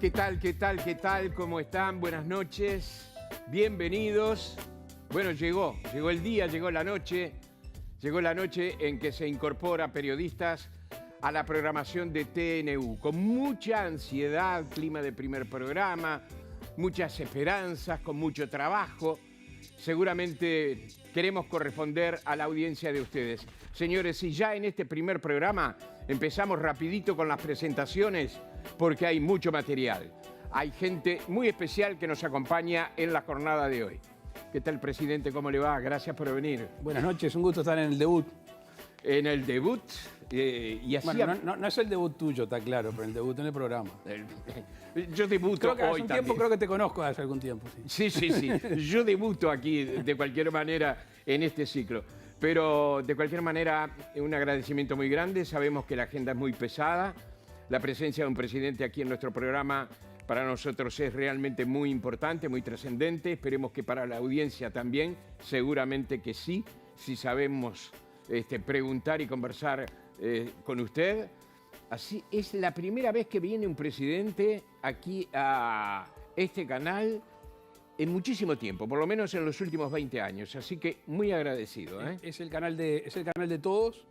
¿Qué tal, qué tal, qué tal? ¿Cómo están? Buenas noches. Bienvenidos. Bueno, llegó el día, llegó la noche en que se incorpora periodistas a la programación de TNU. Con mucha ansiedad, clima de primer programa, muchas esperanzas, con mucho trabajo. Seguramente queremos corresponder a la audiencia de ustedes. Señores, y ya en este primer programa empezamos rapidito con las presentaciones porque hay mucho material. Hay gente muy especial que nos acompaña en la jornada de hoy. ¿Qué tal, presidente? ¿Cómo le va? Gracias por venir. Buenas noches, un gusto estar en el debut. En el debut, y así... Bueno, no es el debut tuyo, está claro, pero el debut en el programa. Yo debuto Creo que hace hoy un también. tiempo, creo que te conozco hace algún tiempo. Sí. Sí. Yo debuto aquí de cualquier manera en este ciclo. Pero de cualquier manera, un agradecimiento muy grande. Sabemos que la agenda es muy pesada. La presencia de un presidente aquí en nuestro programa para nosotros es realmente muy importante, muy trascendente. Esperemos que para la audiencia también, seguramente que sí, si sabemos preguntar y conversar con usted. Así es la primera vez que viene un presidente aquí a este canal en muchísimo tiempo, por lo menos en los últimos 20 años. Así que muy agradecido. Es el canal de todos.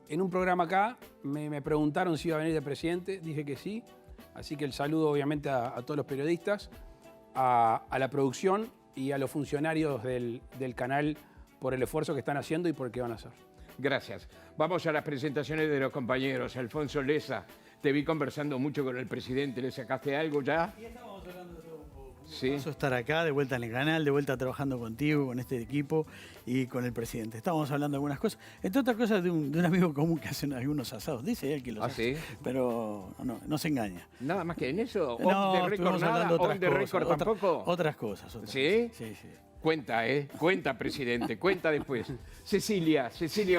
En un programa acá me preguntaron si iba a venir de presidente, dije que sí. Así que el saludo obviamente a todos los periodistas, a la producción y a los funcionarios del canal por el esfuerzo que están haciendo y por el que van a hacer. Gracias. Vamos a las presentaciones de los compañeros. Alfonso Leza, te vi conversando mucho con el presidente. ¿Le sacaste algo ya? Y estamos hablando de todo un poco. Sí. Paso estar acá, de vuelta en el canal, de vuelta trabajando contigo, con este equipo y con el presidente. Estábamos hablando de algunas cosas, entre otras cosas de un amigo común que hace algunos asados. Dice él que los hace, ¿sí? Pero no se engaña. Nada más que en eso. No, ¿On the record nada? ¿On the record tampoco? Otras cosas. ¿Sí? Sí. Cuenta, cuenta, presidente, cuenta después. Cecilia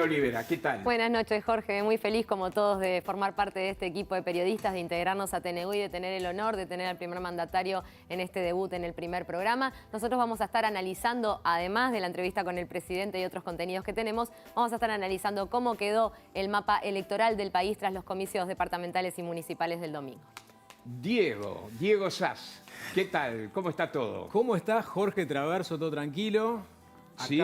Olivera, ¿qué tal? Buenas noches, Jorge. Muy feliz, como todos, de formar parte de este equipo de periodistas, de integrarnos a TNU y de tener el honor de tener al primer mandatario en este debut en el primer programa. Nosotros vamos a estar analizando, además de la entrevista con el presidente y otros contenidos que tenemos, vamos a estar analizando cómo quedó el mapa electoral del país tras los comicios departamentales y municipales del domingo. Diego Sass, ¿qué tal? ¿Cómo está todo? ¿Cómo está Jorge Traverso? ¿Todo tranquilo? ¿Sí?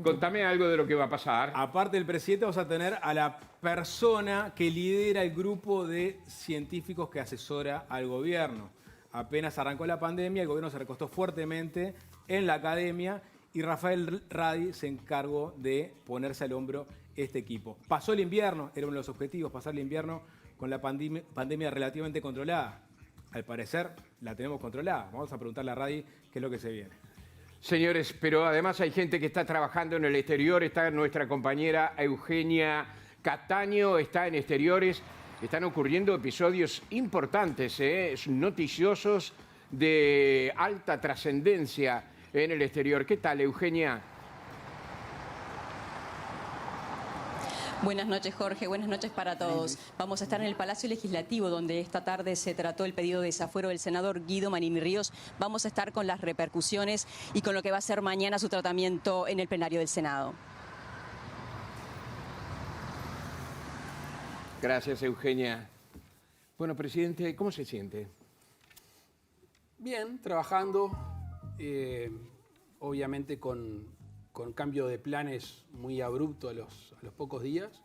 Contame algo de lo que va a pasar. Aparte del presidente, vamos a tener a la persona que lidera el grupo de científicos que asesora al gobierno. Apenas arrancó la pandemia, el gobierno se recostó fuertemente en la academia y Rafael Radi se encargó de ponerse al hombro este equipo. Pasó el invierno, era uno de los objetivos, pasar el invierno con la pandemia relativamente controlada. Al parecer la tenemos controlada. Vamos a preguntarle a Radi qué es lo que se viene. Señores, pero además hay gente que está trabajando en el exterior. Está nuestra compañera Eugenia Cataño, está en exteriores. Están ocurriendo episodios importantes, noticiosos de alta trascendencia en el exterior. ¿Qué tal, Eugenia? Buenas noches, Jorge. Buenas noches para todos. Vamos a estar en el Palacio Legislativo, donde esta tarde se trató el pedido de desafuero del senador Guido Manini Ríos. Vamos a estar con las repercusiones y con lo que va a ser mañana su tratamiento en el plenario del Senado. Gracias, Eugenia. Bueno, presidente, ¿cómo se siente? Bien, trabajando, obviamente con cambio de planes muy abrupto a los pocos días,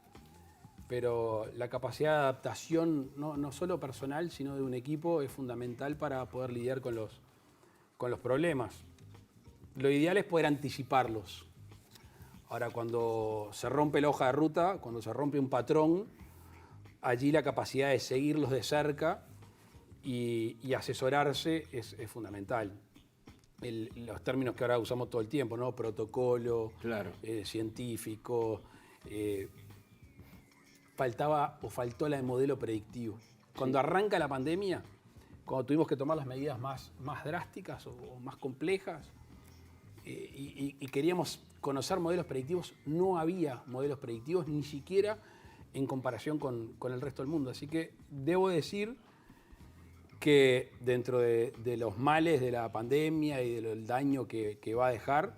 pero la capacidad de adaptación, no solo personal, sino de un equipo, es fundamental para poder lidiar con los problemas. Lo ideal es poder anticiparlos. Ahora, cuando se rompe la hoja de ruta, cuando se rompe un patrón, allí la capacidad de seguirlos de cerca y asesorarse es fundamental. Los términos que ahora usamos todo el tiempo, ¿no? Protocolo, claro. Científico. Faltó la de modelo predictivo. Cuando arranca la pandemia, cuando tuvimos que tomar las medidas más drásticas o más complejas y queríamos conocer modelos predictivos, no había modelos predictivos ni siquiera en comparación con el resto del mundo. Así que debo decir que dentro de los males de la pandemia y del daño que va a dejar,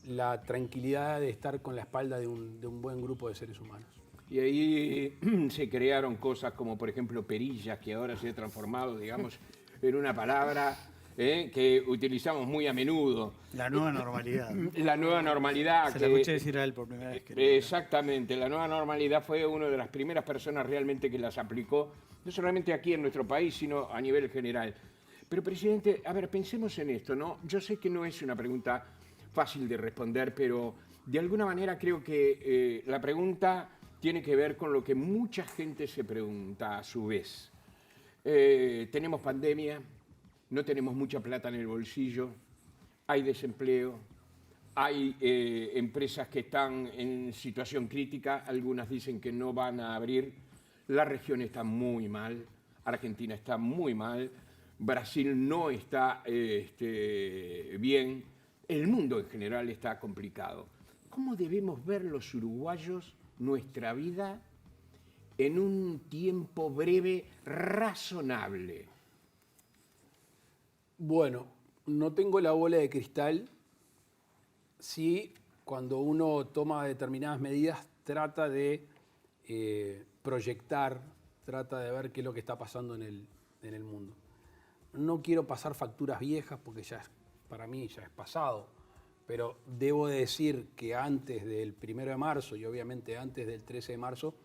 la tranquilidad de estar con la espalda de un buen grupo de seres humanos. Y ahí se crearon cosas como, por ejemplo, perillas, que ahora se ha transformado, digamos, en una palabra que utilizamos muy a menudo. La nueva normalidad. La nueva normalidad. Se la escuché decir a él por primera vez. Exactamente, la nueva normalidad fue una de las primeras personas realmente que las aplicó, no solamente aquí en nuestro país, sino a nivel general. Pero, presidente, a ver, pensemos en esto, ¿no? Yo sé que no es una pregunta fácil de responder, pero de alguna manera creo que la pregunta tiene que ver con lo que mucha gente se pregunta a su vez. Tenemos pandemia, no tenemos mucha plata en el bolsillo, hay desempleo, hay empresas que están en situación crítica, algunas dicen que no van a abrir, la región está muy mal, Argentina está muy mal, Brasil no está bien, el mundo en general está complicado. ¿Cómo debemos ver los uruguayos nuestra vida en un tiempo breve razonable? Bueno, no tengo la bola de cristal. Sí, cuando uno toma determinadas medidas, trata de proyectar, trata de ver qué es lo que está pasando en el mundo. No quiero pasar facturas viejas porque para mí ya es pasado, pero debo decir que antes del 1 de marzo y obviamente antes del 13 de marzo,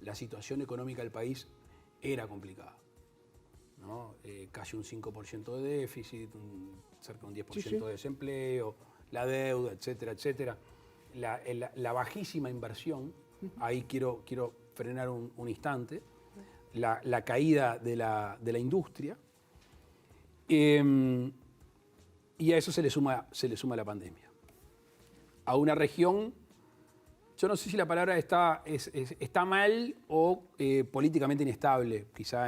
la situación económica del país era complicada, ¿no? Casi un 5% de déficit, cerca de un 10% de desempleo, la deuda, etcétera, etcétera. La bajísima inversión, ahí quiero frenar un instante, la caída de la industria, y a eso se le suma la pandemia. A una región, yo no sé si la palabra está mal o políticamente inestable, quizá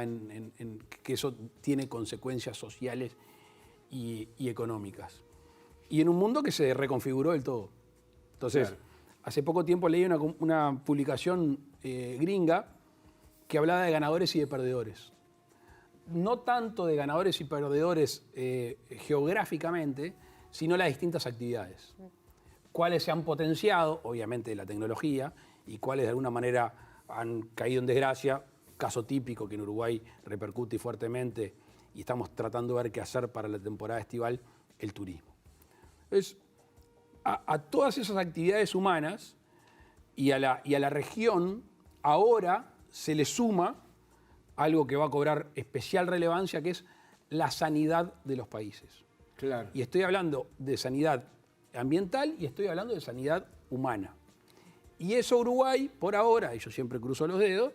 que eso tiene consecuencias sociales y económicas. Y en un mundo que se reconfiguró del todo. Entonces, claro, hace poco tiempo leí una publicación gringa que hablaba de ganadores y de perdedores. No tanto de ganadores y perdedores geográficamente, sino las distintas actividades. Cuáles se han potenciado, obviamente la tecnología, y cuáles de alguna manera han caído en desgracia, caso típico que en Uruguay repercute fuertemente y estamos tratando de ver qué hacer para la temporada estival, el turismo. Entonces, a todas esas actividades humanas y a la región, ahora se le suma algo que va a cobrar especial relevancia, que es la sanidad de los países. Claro. Y estoy hablando de sanidad ambiental y estoy hablando de sanidad humana. Y eso Uruguay, por ahora, y yo siempre cruzo los dedos,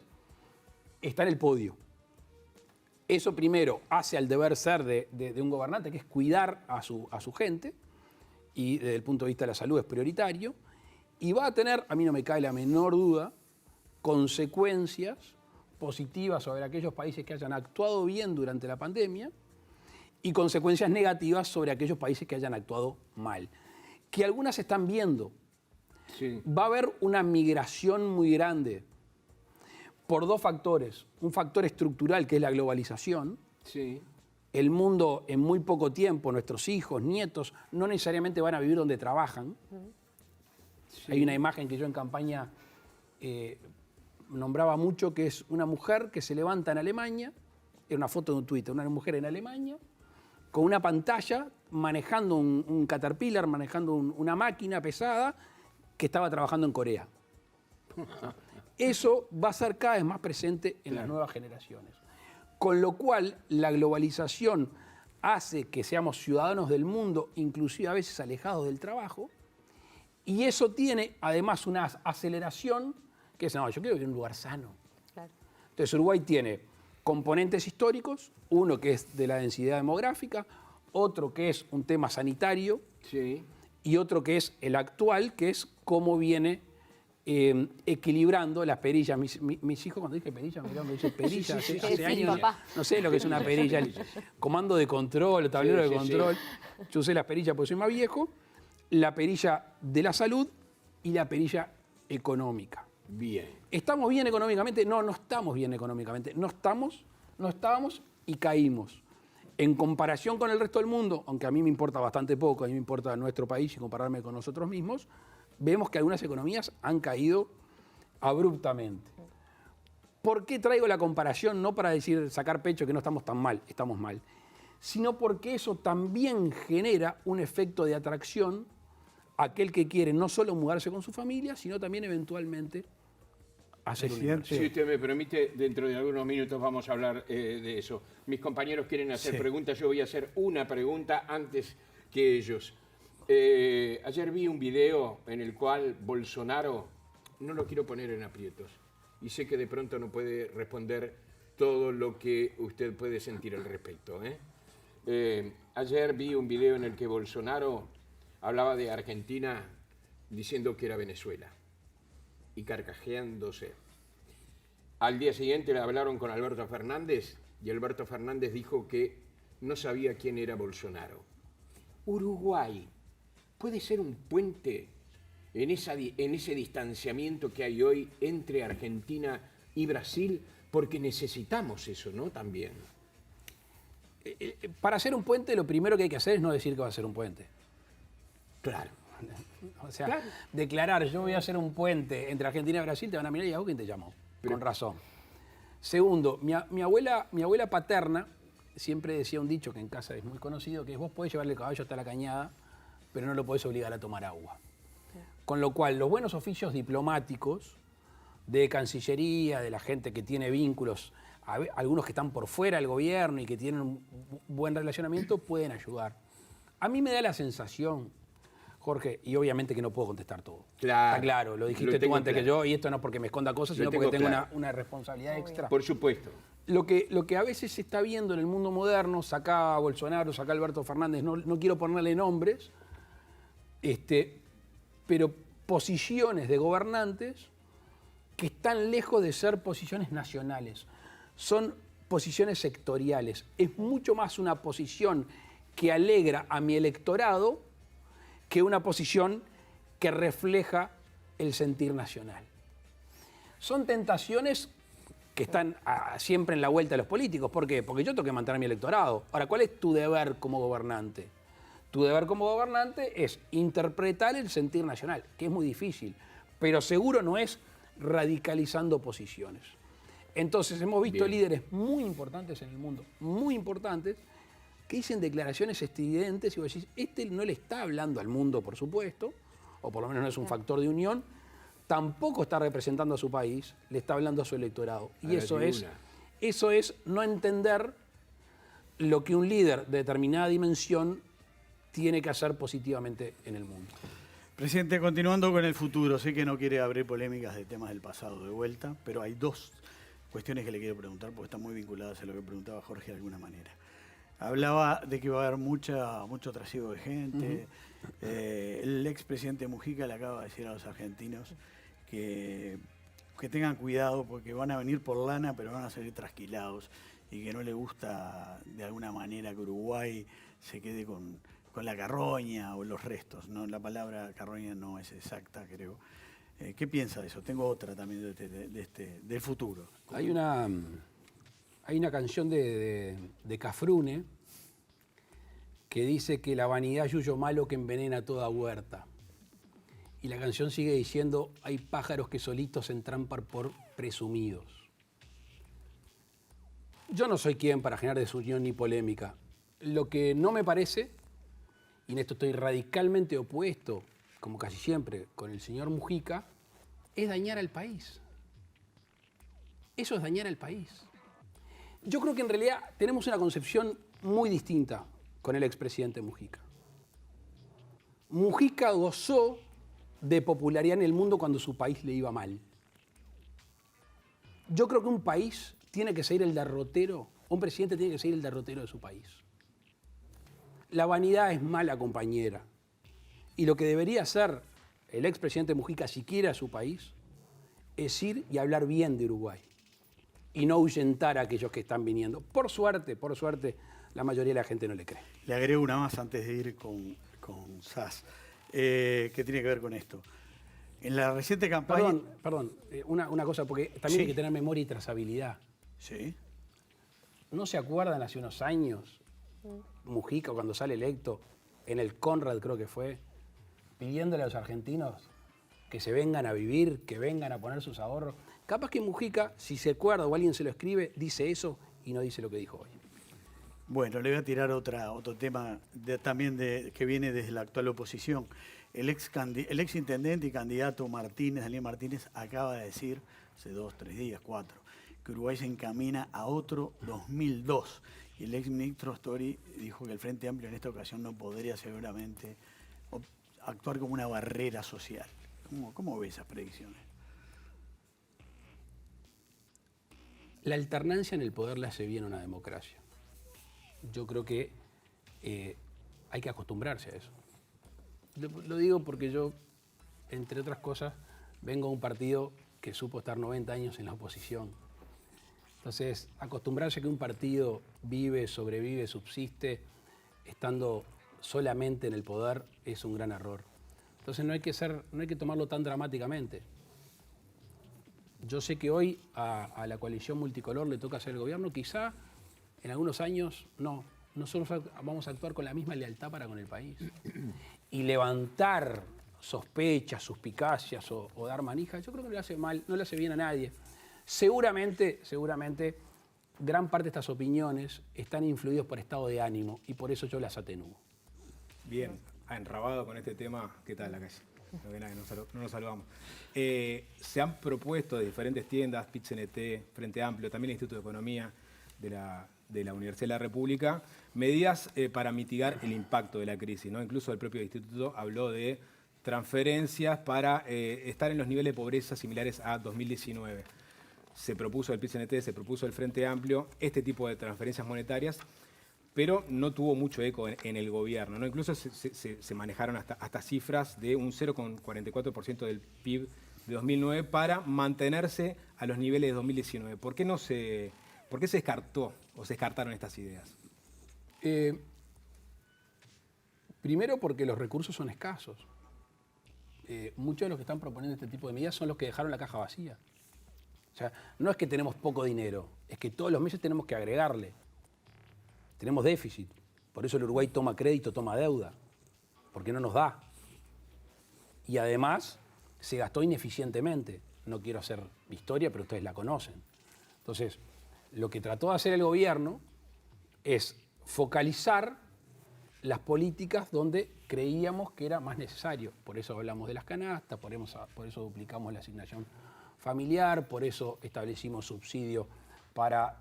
está en el podio. Eso primero hace al deber ser de un gobernante, que es cuidar a su gente, y desde el punto de vista de la salud es prioritario, y va a tener, a mí no me cae la menor duda, consecuencias positivas sobre aquellos países que hayan actuado bien durante la pandemia y consecuencias negativas sobre aquellos países que hayan actuado mal. Que algunas se están viendo. Sí. Va a haber una migración muy grande por dos factores. Un factor estructural, que es la globalización. Sí. El mundo en muy poco tiempo, nuestros hijos, nietos, no necesariamente van a vivir donde trabajan. Sí. Hay una imagen que yo en campaña nombraba mucho, que es una mujer que se levanta en Alemania, era una foto de un Twitter, una mujer en Alemania, con una pantalla, manejando un Caterpillar, manejando una máquina pesada, que estaba trabajando en Corea. Eso va a ser cada vez más presente en las nuevas generaciones. Con lo cual, la globalización hace que seamos ciudadanos del mundo, inclusive a veces alejados del trabajo, y eso tiene además una aceleración que es, no, yo quiero vivir en un lugar sano. Claro. Entonces Uruguay tiene componentes históricos, uno que es de la densidad demográfica, otro que es un tema sanitario, Sí. y otro que es el actual, que es cómo viene equilibrando las perillas. Mis hijos, cuando dije perilla, me dicen perilla, hace años, papá. no sé lo que es una perilla, comando de control, tablero de control. Yo usé las perillas porque soy más viejo, la perilla de la salud y la perilla económica. Bien. ¿Estamos bien económicamente? No, no estamos bien económicamente. No estábamos y caímos. En comparación con el resto del mundo, aunque a mí me importa bastante poco, a mí me importa nuestro país y compararme con nosotros mismos, vemos que algunas economías han caído abruptamente. ¿Por qué traigo la comparación? No para decir, sacar pecho que no estamos tan mal, estamos mal, sino porque eso también genera un efecto de atracción a aquel que quiere no solo mudarse con su familia, sino también eventualmente hacer un inversión. Si usted me permite, dentro de algunos minutos vamos a hablar de eso. Mis compañeros quieren hacer preguntas, yo voy a hacer una pregunta antes que ellos. Ayer vi un video en el cual Bolsonaro, no lo quiero poner en aprietos, y sé que de pronto no puede responder todo lo que usted puede sentir al respecto. Ayer vi un video en el que Bolsonaro hablaba de Argentina diciendo que era Venezuela y carcajeándose. Al día siguiente le hablaron con Alberto Fernández y Alberto Fernández dijo que no sabía quién era Bolsonaro. Uruguay puede ser un puente en ese distanciamiento que hay hoy entre Argentina y Brasil, porque necesitamos eso, ¿no? También. Para hacer un puente, lo primero que hay que hacer es no decir que va a ser un puente. Claro. O sea, declarar, yo voy a hacer un puente entre Argentina y Brasil, te van a mirar y ¿a vos quién te llamó? Con razón. Segundo, mi abuela paterna siempre decía un dicho que en casa es muy conocido, que es vos podés llevarle el caballo hasta la cañada, pero no lo podés obligar a tomar agua. Con lo cual, los buenos oficios diplomáticos de Cancillería, de la gente que tiene vínculos, algunos que están por fuera del gobierno y que tienen un buen relacionamiento, pueden ayudar. A mí me da la sensación, Jorge, y obviamente que no puedo contestar todo. Claro. Está claro, lo dijiste tú antes que yo, y esto no es porque me esconda cosas, sino porque tengo una responsabilidad extra. Por supuesto. Lo que a veces se está viendo en el mundo moderno, saca a Bolsonaro, saca a Alberto Fernández, no quiero ponerle nombres, pero posiciones de gobernantes que están lejos de ser posiciones nacionales. Son posiciones sectoriales. Es mucho más una posición que alegra a mi electorado que una posición que refleja el sentir nacional. Son tentaciones que están siempre en la vuelta de los políticos. ¿Por qué? Porque yo tengo que mantener mi electorado. Ahora, ¿cuál es tu deber como gobernante? Tu deber como gobernante es interpretar el sentir nacional, que es muy difícil, pero seguro no es radicalizando posiciones. Entonces hemos visto líderes muy importantes en el mundo, muy importantes, que dicen declaraciones estridentes y vos decís, este no le está hablando al mundo, por supuesto, o por lo menos no es un factor de unión, tampoco está representando a su país, le está hablando a su electorado. Y eso es no entender lo que un líder de determinada dimensión tiene que hacer positivamente en el mundo. Presidente, continuando con el futuro, sé que no quiere abrir polémicas de temas del pasado de vuelta, pero hay dos cuestiones que le quiero preguntar porque están muy vinculadas a lo que preguntaba Jorge de alguna manera. Hablaba de que va a haber mucho trasiego de gente. El expresidente Mujica le acaba de decir a los argentinos que tengan cuidado porque van a venir por lana, pero van a salir trasquilados y que no le gusta de alguna manera que Uruguay se quede con la carroña o los restos, ¿no? La palabra carroña no es exacta, creo. ¿Qué piensa de eso? Tengo otra también del futuro. Hay una canción de Cafrune que dice que la vanidad es yuyo malo que envenena toda huerta. Y la canción sigue diciendo, hay pájaros que solitos se entrampan por presumidos. Yo no soy quien para generar desunión ni polémica. Lo que no me parece, y en esto estoy radicalmente opuesto, como casi siempre, con el señor Mujica, es dañar al país. Eso es dañar al país. Yo creo que en realidad tenemos una concepción muy distinta con el expresidente Mujica. Mujica gozó de popularidad en el mundo cuando su país le iba mal. Yo creo que un país tiene que seguir el derrotero, un presidente tiene que seguir el derrotero de su país. La vanidad es mala compañera. Y lo que debería hacer el expresidente Mujica, si quiere a su país, es ir y hablar bien de Uruguay. Y no ahuyentar a aquellos que están viniendo. Por suerte, la mayoría de la gente no le cree. Le agrego una más antes de ir con SAS, que tiene que ver con esto. En la reciente campaña... Perdón, una cosa, porque también hay que tener memoria y trazabilidad. Sí. ¿No se acuerdan hace unos años, Mujica, cuando sale electo, en el Conrad creo que fue, pidiéndole a los argentinos que se vengan a vivir, que vengan a poner sus ahorros. Capaz que Mujica, si se acuerda o alguien se lo escribe, dice eso y no dice lo que dijo hoy. Bueno, le voy a tirar otro tema que viene desde la actual oposición. El ex intendente y candidato Daniel Martínez, acaba de decir, hace 2, 3 días, 4, que Uruguay se encamina a otro 2002. Y el ex ministro Story dijo que el Frente Amplio en esta ocasión no podría seguramente actuar como una barrera social. ¿Cómo ve esas predicciones? La alternancia en el poder le hace bien a una democracia. Yo creo que hay que acostumbrarse a eso. Lo digo porque yo, entre otras cosas, vengo de un partido que supo estar 90 años en la oposición. Entonces, acostumbrarse a que un partido vive, sobrevive, subsiste, estando solamente en el poder, es un gran error. Entonces no hay que tomarlo tan dramáticamente. Yo sé que hoy a la coalición multicolor le toca hacer el gobierno, quizá en algunos años no. Nosotros vamos a actuar con la misma lealtad para con el país. Y levantar sospechas, suspicacias o dar manija, yo creo que no le hace mal, no le hace bien a nadie. Seguramente, gran parte de estas opiniones están influidos por estado de ánimo y por eso yo las atenúo. Bien, enrabado con este tema, ¿qué tal la calle? No nos saludamos. Se han propuesto de diferentes tiendas, PIT-CNT, Frente Amplio, también el Instituto de Economía de la Universidad de la República, medidas para mitigar el impacto de la crisis, ¿no? Incluso el propio instituto habló de transferencias para estar en los niveles de pobreza similares a 2019. Se propuso el PIT-CNT, se propuso el Frente Amplio, este tipo de transferencias monetarias, pero no tuvo mucho eco en el gobierno, ¿no? Incluso se manejaron hasta cifras de un 0,44% del PIB de 2009 para mantenerse a los niveles de 2019. ¿Por qué se descartó o se descartaron estas ideas? Primero porque los recursos son escasos. Muchos de los que están proponiendo este tipo de medidas son los que dejaron la caja vacía. O sea, no es que tenemos poco dinero, es que todos los meses tenemos que agregarle. Tenemos déficit. Por eso el Uruguay toma crédito, toma deuda, porque no nos da. Y además se gastó ineficientemente. No quiero hacer historia, pero ustedes la conocen. Entonces, lo que trató de hacer el gobierno es focalizar las políticas donde creíamos que era más necesario. Por eso hablamos de las canastas, por eso duplicamos la asignación familiar, por eso establecimos subsidio para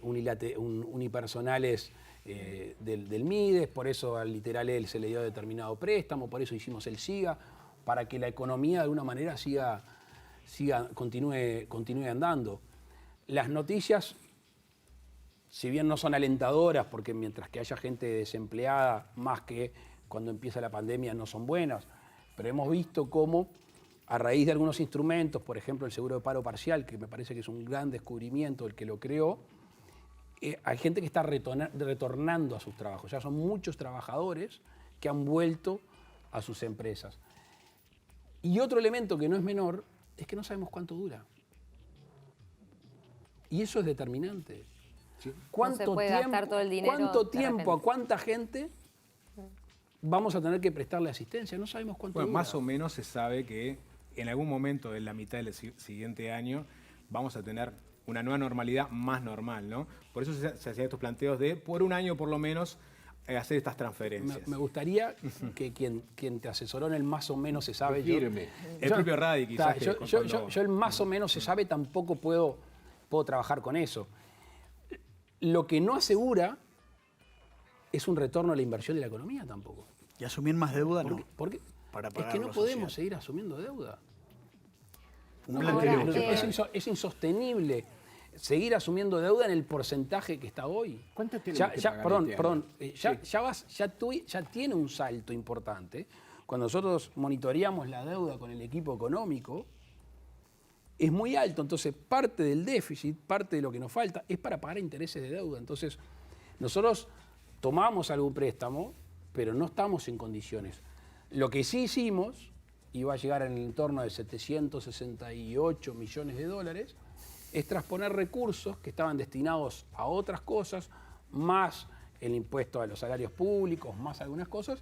unipersonales del MIDES, por eso al Literal él se le dio determinado préstamo, por eso hicimos el SIGA, para que la economía de alguna manera continúe andando. Las noticias, si bien no son alentadoras, porque mientras que haya gente desempleada, más que cuando empieza la pandemia, no son buenas, pero hemos visto cómo a raíz de algunos instrumentos, por ejemplo el seguro de paro parcial, que me parece que es un gran descubrimiento el que lo creó, hay gente que está retornando a sus trabajos. Ya son muchos trabajadores que han vuelto a sus empresas. Y otro elemento que no es menor es que no sabemos cuánto dura. Y eso es determinante. Sí. No se puede gastar todo el dinero. ¿Cuánto tiempo a cuánta gente vamos a tener que prestarle asistencia? No sabemos cuánto dura. Más o menos se sabe que en algún momento en la mitad del siguiente año vamos a tener una nueva normalidad más normal, ¿no? Por eso se hacían estos planteos de, por un año por lo menos, hacer estas transferencias. Me gustaría que quien te asesoró en el más o menos se sabe... El propio Radi, quizás. Yo el más o menos se sabe tampoco puedo trabajar con eso. Lo que no asegura es un retorno a la inversión de la economía tampoco. Y asumir más deuda, ¿Por qué? Porque es que no podemos seguir asumiendo deuda. Es insostenible seguir asumiendo deuda en el porcentaje que está hoy. ¿Cuánto tiene ya tiene un salto importante. Cuando nosotros monitoreamos la deuda con el equipo económico, es muy alto. Entonces, parte del déficit, parte de lo que nos falta, es para pagar intereses de deuda. Entonces, nosotros tomamos algún préstamo, pero no estamos en condiciones. Lo que sí hicimos, iba a llegar en el entorno de 768 millones de dólares, es transponer recursos que estaban destinados a otras cosas, más el impuesto a los salarios públicos, más algunas cosas,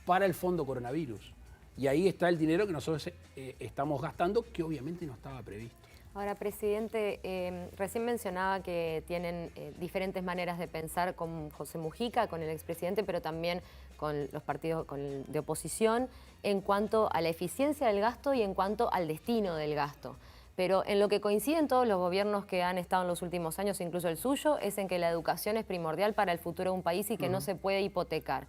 para el fondo coronavirus. Y ahí está el dinero que nosotros estamos gastando, que obviamente no estaba previsto. Ahora, presidente, recién mencionaba que tienen diferentes maneras de pensar con José Mujica, con el expresidente, pero también con los partidos de oposición, en cuanto a la eficiencia del gasto y en cuanto al destino del gasto. Pero en lo que coinciden todos los gobiernos que han estado en los últimos años, incluso el suyo, es en que la educación es primordial para el futuro de un país y que no se puede hipotecar.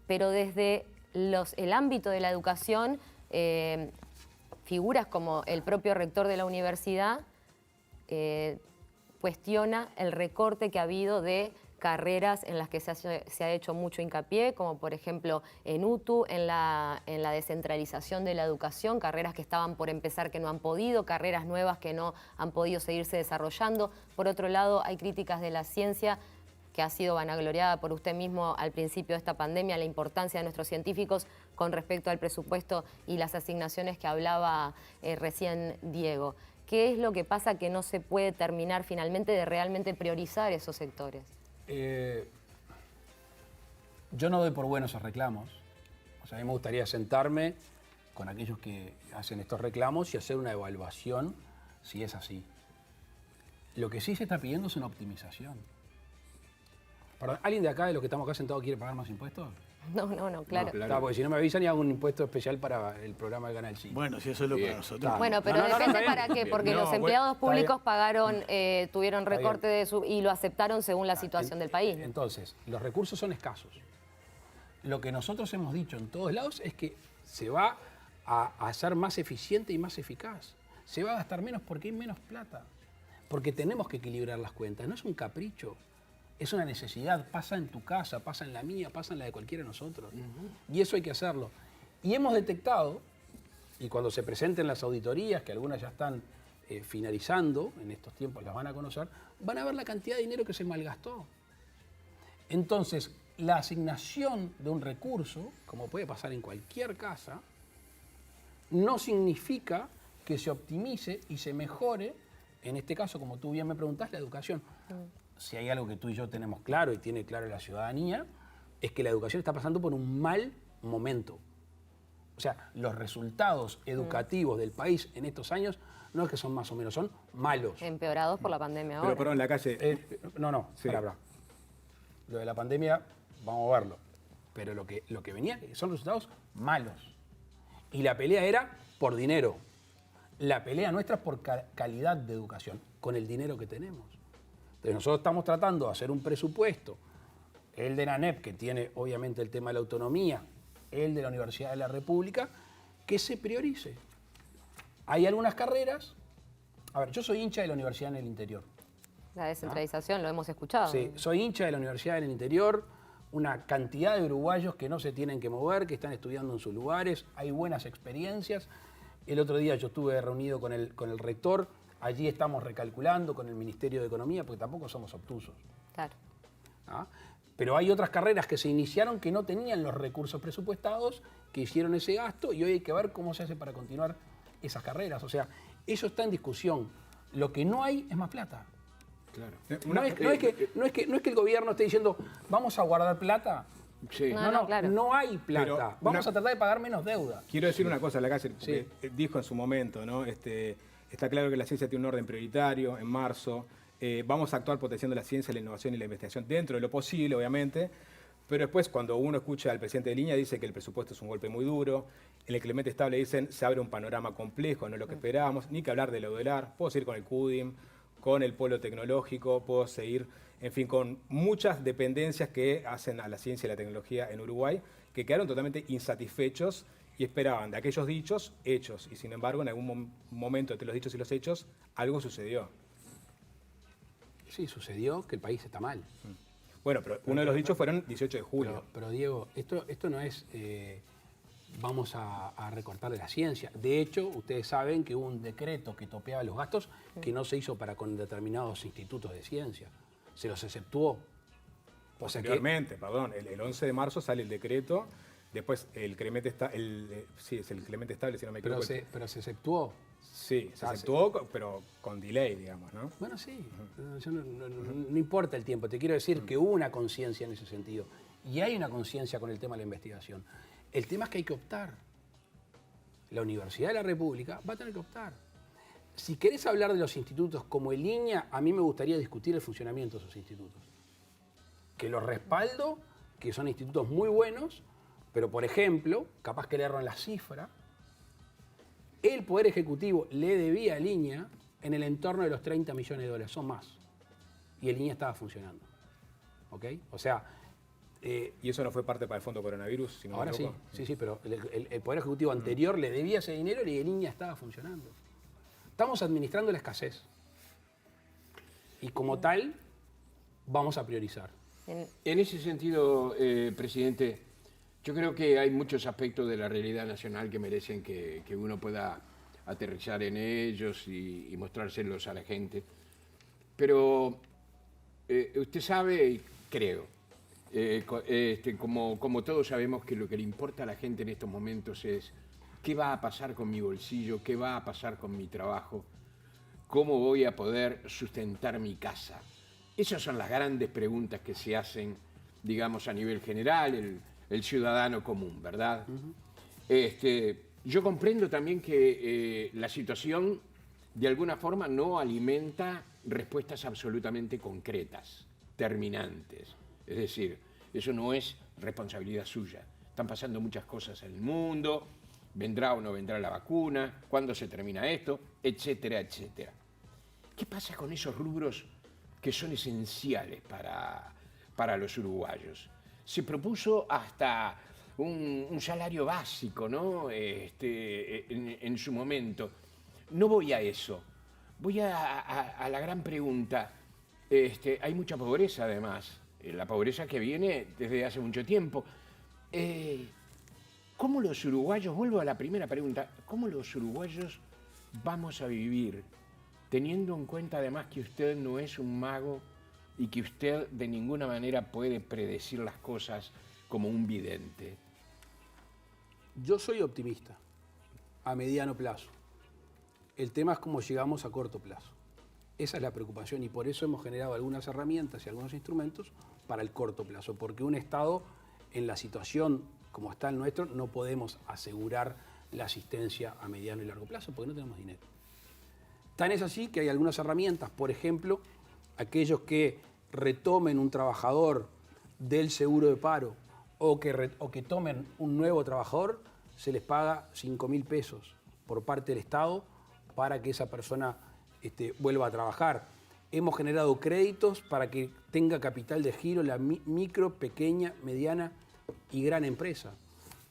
Pero desde el ámbito de la educación, figuras como el propio rector de la universidad cuestiona el recorte que ha habido de carreras en las que se ha hecho mucho hincapié, como por ejemplo en UTU, en la descentralización de la educación, carreras que estaban por empezar que no han podido, carreras nuevas que no han podido seguirse desarrollando. Por otro lado, hay críticas de la ciencia, que ha sido vanagloriada por usted mismo al principio de esta pandemia, la importancia de nuestros científicos con respecto al presupuesto y las asignaciones que hablaba recién Diego. ¿Qué es lo que pasa que no se puede terminar finalmente de realmente priorizar esos sectores? Yo no doy por buenos esos reclamos. O sea, a mí me gustaría sentarme con aquellos que hacen estos reclamos y hacer una evaluación si es así. Lo que sí se está pidiendo es una optimización. Perdón, ¿alguien de acá, de los que estamos acá sentados, quiere pagar más impuestos? No, claro. Está, porque si no me avisan y hago un impuesto especial para el programa de Canal 5. Bueno, si eso es lo para nosotros. Bueno, pero depende para qué, porque los empleados públicos pagaron, tuvieron Está recorte y lo aceptaron según la situación del país. Entonces, los recursos son escasos. Lo que nosotros hemos dicho en todos lados es que se va a hacer más eficiente y más eficaz. Se va a gastar menos porque hay menos plata. Porque tenemos que equilibrar las cuentas. No es un capricho. Es una necesidad, pasa en tu casa, pasa en la mía, pasa en la de cualquiera de nosotros. Y eso hay que hacerlo. Y hemos detectado, y cuando se presenten las auditorías, que algunas ya están finalizando, en estos tiempos las van a conocer, van a ver la cantidad de dinero que se malgastó. Entonces, la asignación de un recurso, como puede pasar en cualquier casa, no significa que se optimice y se mejore, en este caso, como tú bien me preguntás, la educación. Si hay algo que tú y yo tenemos claro y tiene claro la ciudadanía, es que la educación está pasando por un mal momento. O sea, los resultados educativos del país en estos años no es que son más o menos, son malos. Empeorados por la pandemia ahora. Pero perdón, la calle... Sí. Para. Lo de la pandemia, vamos a verlo. Pero lo que venía son resultados malos. Y la pelea era por dinero. La pelea nuestra es por calidad de educación, con el dinero que tenemos. Entonces nosotros estamos tratando de hacer un presupuesto, el de la ANEP, que tiene obviamente el tema de la autonomía, el de la Universidad de la República, que se priorice. Hay algunas carreras... A ver, yo soy hincha de la Universidad en el Interior. La descentralización, lo hemos escuchado. Sí, soy hincha de la Universidad en el Interior, una cantidad de uruguayos que no se tienen que mover, que están estudiando en sus lugares, hay buenas experiencias. El otro día yo estuve reunido con el rector. Allí estamos recalculando con el Ministerio de Economía, porque tampoco somos obtusos. Claro. ¿Ah? Pero hay otras carreras que se iniciaron que no tenían los recursos presupuestados, que hicieron ese gasto, y hoy hay que ver cómo se hace para continuar esas carreras. O sea, eso está en discusión. Lo que no hay es más plata. Claro. No es que el gobierno esté diciendo, vamos a guardar plata. Sí. Claro. No hay plata. Pero vamos a tratar de pagar menos deuda. Quiero decir una cosa a la calle, porque dijo en su momento, ¿no? Está claro que la ciencia tiene un orden prioritario en marzo. Vamos a actuar potenciando la ciencia, la innovación y la investigación dentro de lo posible, obviamente. Pero después, cuando uno escucha al presidente de línea, dice que el presupuesto es un golpe muy duro. En el Clemente Estable dicen se abre un panorama complejo, no es lo que esperábamos. Ni que hablar de Laudelar. Puedo seguir con el CUDIM, con el polo tecnológico, puedo seguir, en fin, con muchas dependencias que hacen a la ciencia y la tecnología en Uruguay, que quedaron totalmente insatisfechos y esperaban de aquellos dichos, hechos. Y sin embargo, en algún momento entre los dichos y los hechos, algo sucedió. Sí, sucedió que el país está mal. Bueno, pero uno de los dichos fueron 18 de julio. Pero Diego, esto no es vamos a recortar de la ciencia. De hecho, ustedes saben que hubo un decreto que topeaba los gastos que no se hizo para con determinados institutos de ciencia. Se los exceptuó. Posteriormente, perdón, el 11 de marzo sale el decreto. Después el Clemente sí, es el Clemente Estable, si no me equivoco. Pero se exceptuó. Sí, se exceptuó, pero con delay, digamos, ¿no? Bueno, sí. No importa el tiempo. Te quiero decir que hubo una conciencia en ese sentido. Y hay una conciencia con el tema de la investigación. El tema es que hay que optar. la Universidad de la República va a tener que optar. Si querés hablar de los institutos como el INEA, a mí me gustaría discutir el funcionamiento de esos institutos. Que los respaldo, que son institutos muy buenos, pero por ejemplo, capaz que le erran la cifra, el Poder Ejecutivo le debía al INEA en el entorno de los 30 millones de dólares, son más. Y el INEA estaba funcionando. ¿Ok? O sea... ¿Y eso no fue parte para el fondo coronavirus? Si no ahora me sí, equivoco? sí, pero el Poder Ejecutivo anterior le debía ese dinero y el INEA estaba funcionando. Estamos administrando la escasez. Y como tal, vamos a priorizar. En ese sentido, presidente, yo creo que hay muchos aspectos de la realidad nacional que merecen que uno pueda aterrizar en ellos y mostrárselos a la gente. Pero usted sabe, y creo, como todos sabemos, que lo que le importa a la gente en estos momentos es qué va a pasar con mi bolsillo, qué va a pasar con mi trabajo, cómo voy a poder sustentar mi casa. Esas son las grandes preguntas que se hacen, digamos, a nivel general, el ciudadano común, ¿verdad? Yo comprendo también que la situación, de alguna forma, no alimenta respuestas absolutamente concretas, terminantes. Es decir, eso no es responsabilidad suya. Están pasando muchas cosas en el mundo, vendrá o no vendrá la vacuna, cuándo se termina esto, etcétera, etcétera. ¿Qué pasa con esos rubros que son esenciales para los uruguayos? Se propuso hasta un salario básico, ¿no? En su momento. No voy a eso. Voy a la gran pregunta. Hay mucha pobreza, además. La pobreza que viene desde hace mucho tiempo. ¿Cómo los uruguayos, vuelvo a la primera pregunta, cómo los uruguayos vamos a vivir, teniendo en cuenta además que usted no es un mago y que usted de ninguna manera puede predecir las cosas como un vidente? Yo soy optimista, a mediano plazo. El tema es cómo llegamos a corto plazo. Esa es la preocupación y por eso hemos generado algunas herramientas y algunos instrumentos para el corto plazo, porque un Estado en la situación como está el nuestro no podemos asegurar la asistencia a mediano y largo plazo porque no tenemos dinero. Tan es así que hay algunas herramientas, por ejemplo, aquellos que retomen un trabajador del seguro de paro o que tomen un nuevo trabajador, se les paga 5.000 pesos por parte del Estado para que esa persona vuelva a trabajar. Hemos generado créditos para que tenga capital de giro la micro, pequeña, mediana y gran empresa.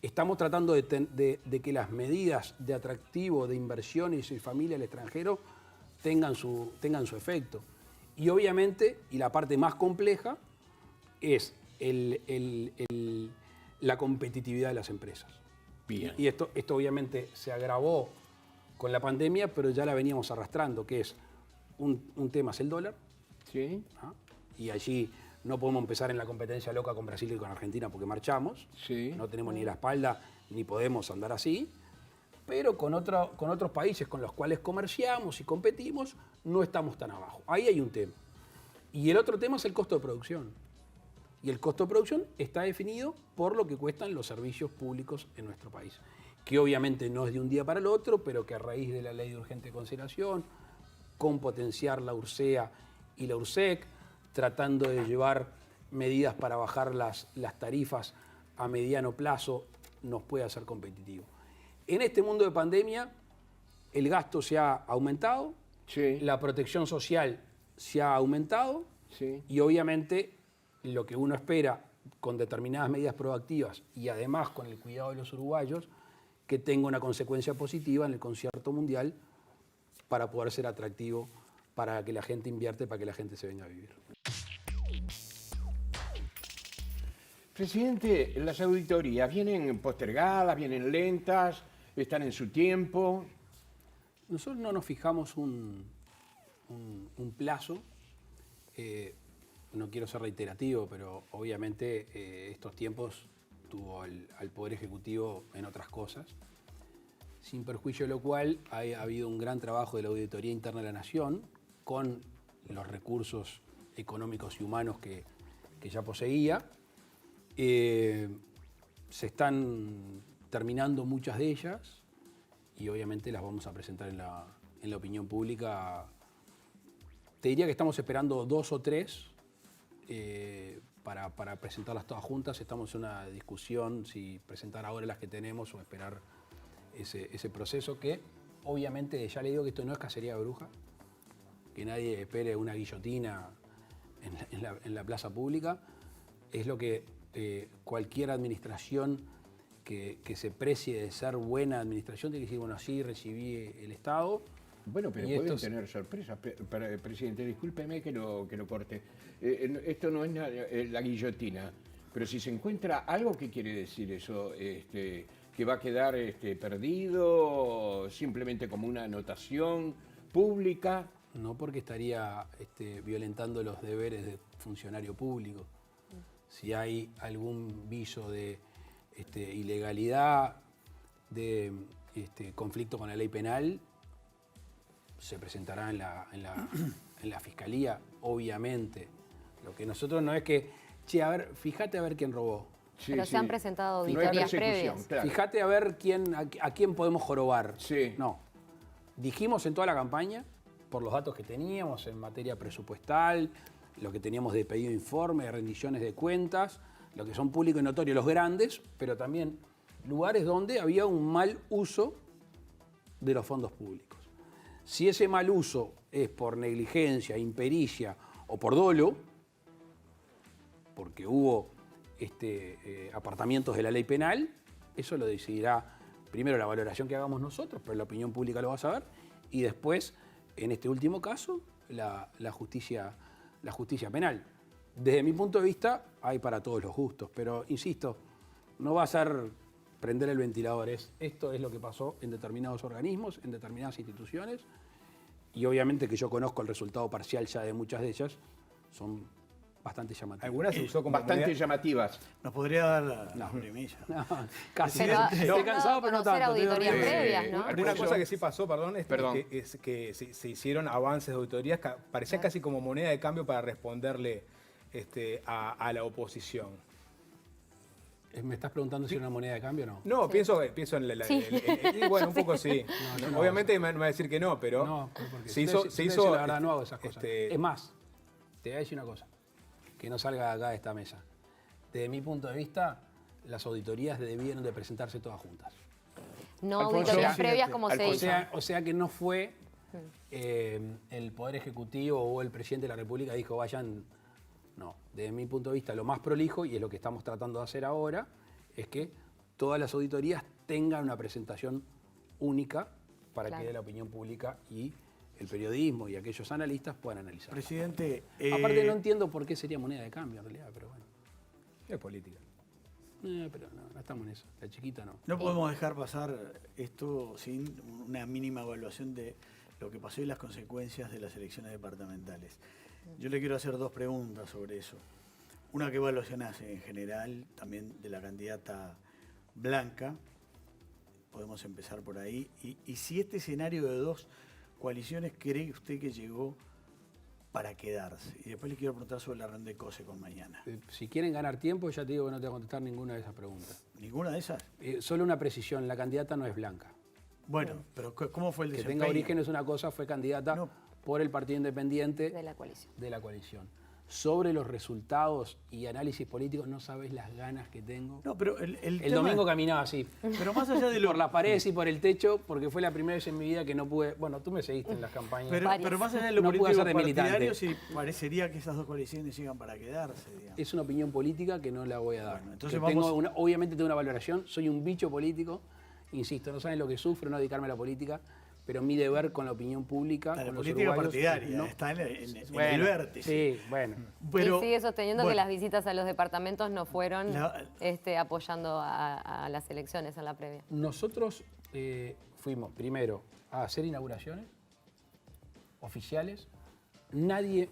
Estamos tratando de que las medidas de atractivo de inversiones y familia al extranjero tengan su efecto. Y obviamente, y la parte más compleja, es la competitividad de las empresas. Bien. Y esto obviamente se agravó con la pandemia, pero ya la veníamos arrastrando, que es un tema es el dólar. ¿Sí? ¿Ah? Y allí no podemos empezar en la competencia loca con Brasil y con Argentina porque marchamos. Sí. No tenemos ni la espalda ni podemos andar así. Pero con otros países con los cuales comerciamos y competimos, no estamos tan abajo. Ahí hay un tema. Y el otro tema es el costo de producción. Y el costo de producción está definido por lo que cuestan los servicios públicos en nuestro país. Que obviamente no es de un día para el otro, pero que a raíz de la ley de urgente consideración, con potenciar la URSEA y la URSEC, tratando de llevar medidas para bajar las tarifas a mediano plazo, nos puede hacer competitivo. En este mundo de pandemia, el gasto se ha aumentado, Sí. la protección social se ha aumentado, Sí. y obviamente lo que uno espera con determinadas medidas proactivas y además con el cuidado de los uruguayos, que tenga una consecuencia positiva en el concierto mundial para poder ser atractivo, para que la gente invierte, para que la gente se venga a vivir. Presidente, las auditorías vienen postergadas, vienen lentas, están en su tiempo. Nosotros no nos fijamos un plazo. No quiero ser reiterativo, pero obviamente estos tiempos tuvo al Poder Ejecutivo en otras cosas. Sin perjuicio de lo cual ha habido un gran trabajo de la Auditoría Interna de la Nación con los recursos económicos y humanos que ya poseía. Se están terminando muchas de ellas. y obviamente las vamos a presentar en la opinión pública. Te diría que estamos esperando 2 o 3 para presentarlas todas juntas. Estamos en una discusión si presentar ahora las que tenemos o esperar ese proceso que obviamente ya le digo que esto no es cacería de brujas, que nadie espere una guillotina en la plaza pública. Es lo que cualquier administración que se precie de ser buena administración tiene que decir, bueno, sí, recibí el Estado. Bueno, pero Y pueden estos- tener sorpresas. Presidente, discúlpeme que lo corte. Esto no es la guillotina, pero si se encuentra algo, ¿qué quiere decir eso? ¿Que va a quedar perdido simplemente como una anotación pública? No porque estaría violentando los deberes de funcionario público. Si hay algún viso de ilegalidad, de conflicto con la ley penal, se presentará en la fiscalía, obviamente. Lo que nosotros no es que, che, a ver, fíjate a ver quién robó. Sí, Pero sí. se han presentado No es auditorías persecución, previas. claro. Fíjate a ver a quién podemos jorobar. Sí. No. Dijimos en toda la campaña, por los datos que teníamos en materia presupuestal, lo que teníamos de pedido de informe, de rendiciones de cuentas, lo que son públicos y notorios, los grandes, pero también lugares donde había un mal uso de los fondos públicos. Si ese mal uso es por negligencia, impericia o por dolo, porque hubo apartamientos de la ley penal, eso lo decidirá primero la valoración que hagamos nosotros, pero la opinión pública lo va a saber, y después, en este último caso, la justicia penal. Desde mi punto de vista, hay para todos los gustos, pero insisto, no va a ser prender el ventilador, esto es lo que pasó en determinados organismos, en determinadas instituciones, y obviamente que yo conozco el resultado parcial ya de muchas de ellas, son bastante llamativas. Algunas se usó como Bastante moneda- llamativas. Nos podría dar la primicia. No, casi. Pero Estoy cansado, pero no conocer tanto. estoy auditorías horrible. previas, ¿no? Una cosa que sí pasó, perdón, es Perdón. que se hicieron avances de auditorías que parecían casi como moneda de cambio para responderle a la oposición. ¿Me estás preguntando si es una moneda de cambio o no? No, pienso en Sí. y bueno, un poco sí. Obviamente me va a decir que no, pero No, porque se hizo... si te digo la verdad, no hago esas cosas. este, Es más, te voy a decir una cosa, que no salga de acá de esta mesa. Desde mi punto de vista, las auditorías debieron de presentarse todas juntas. No Alfonso, auditorías sí, previas como se Alfonso, hizo. O sea que no fue el Poder Ejecutivo o el Presidente de la República dijo vayan. No, desde mi punto de vista lo más prolijo, y es lo que estamos tratando de hacer ahora, es que todas las auditorías tengan una presentación única para Claro. que la opinión pública y el periodismo y aquellos analistas puedan analizar. Presidente, Aparte no entiendo por qué sería moneda de cambio en realidad, pero bueno. es política. Pero no estamos en eso. La chiquita no. no podemos dejar pasar esto sin una mínima evaluación de lo que pasó y las consecuencias de las elecciones departamentales. Yo le quiero hacer 2 preguntas sobre eso. Una, ¿qué evaluación hace en general también de la candidata Blanca? Podemos empezar por ahí. Y si este escenario de 2 coaliciones cree usted que llegó para quedarse. Y después le quiero preguntar sobre la ronda de COSE con mañana. Si quieren ganar tiempo, ya te digo que no te voy a contestar ninguna de esas preguntas. ¿Ninguna de esas? Solo una precisión, la candidata no es blanca. Bueno, pero ¿cómo fue el Que desempeño? tenga origen es una cosa, fue candidata No. por el Partido Independiente De la coalición. de la coalición. Sobre los resultados y análisis políticos, no sabes las ganas que tengo. No, pero el El tema- domingo caminaba así, Pero más allá de lo... por las paredes y por el techo, porque fue la primera vez en mi vida que no pude... Bueno, tú me seguiste en las campañas. Pero más allá de lo No pude político hacer de militante. partidario, sí parecería que esas 2 coaliciones llegan para quedarse, digamos. Es una opinión política que no la voy a dar. Bueno, entonces Que tengo vamos- obviamente tengo una valoración, soy un bicho político, insisto, no saben lo que sufro no dedicarme a la política, pero mi deber con la opinión pública, La con los política uruguayos, partidaria no- está en el Bueno, vértice. Sí, bueno. Pero, y sigue sosteniendo que bueno, las visitas a los departamentos no fueron La- apoyando a las elecciones en la previa. Nosotros fuimos primero a hacer inauguraciones oficiales. Nadie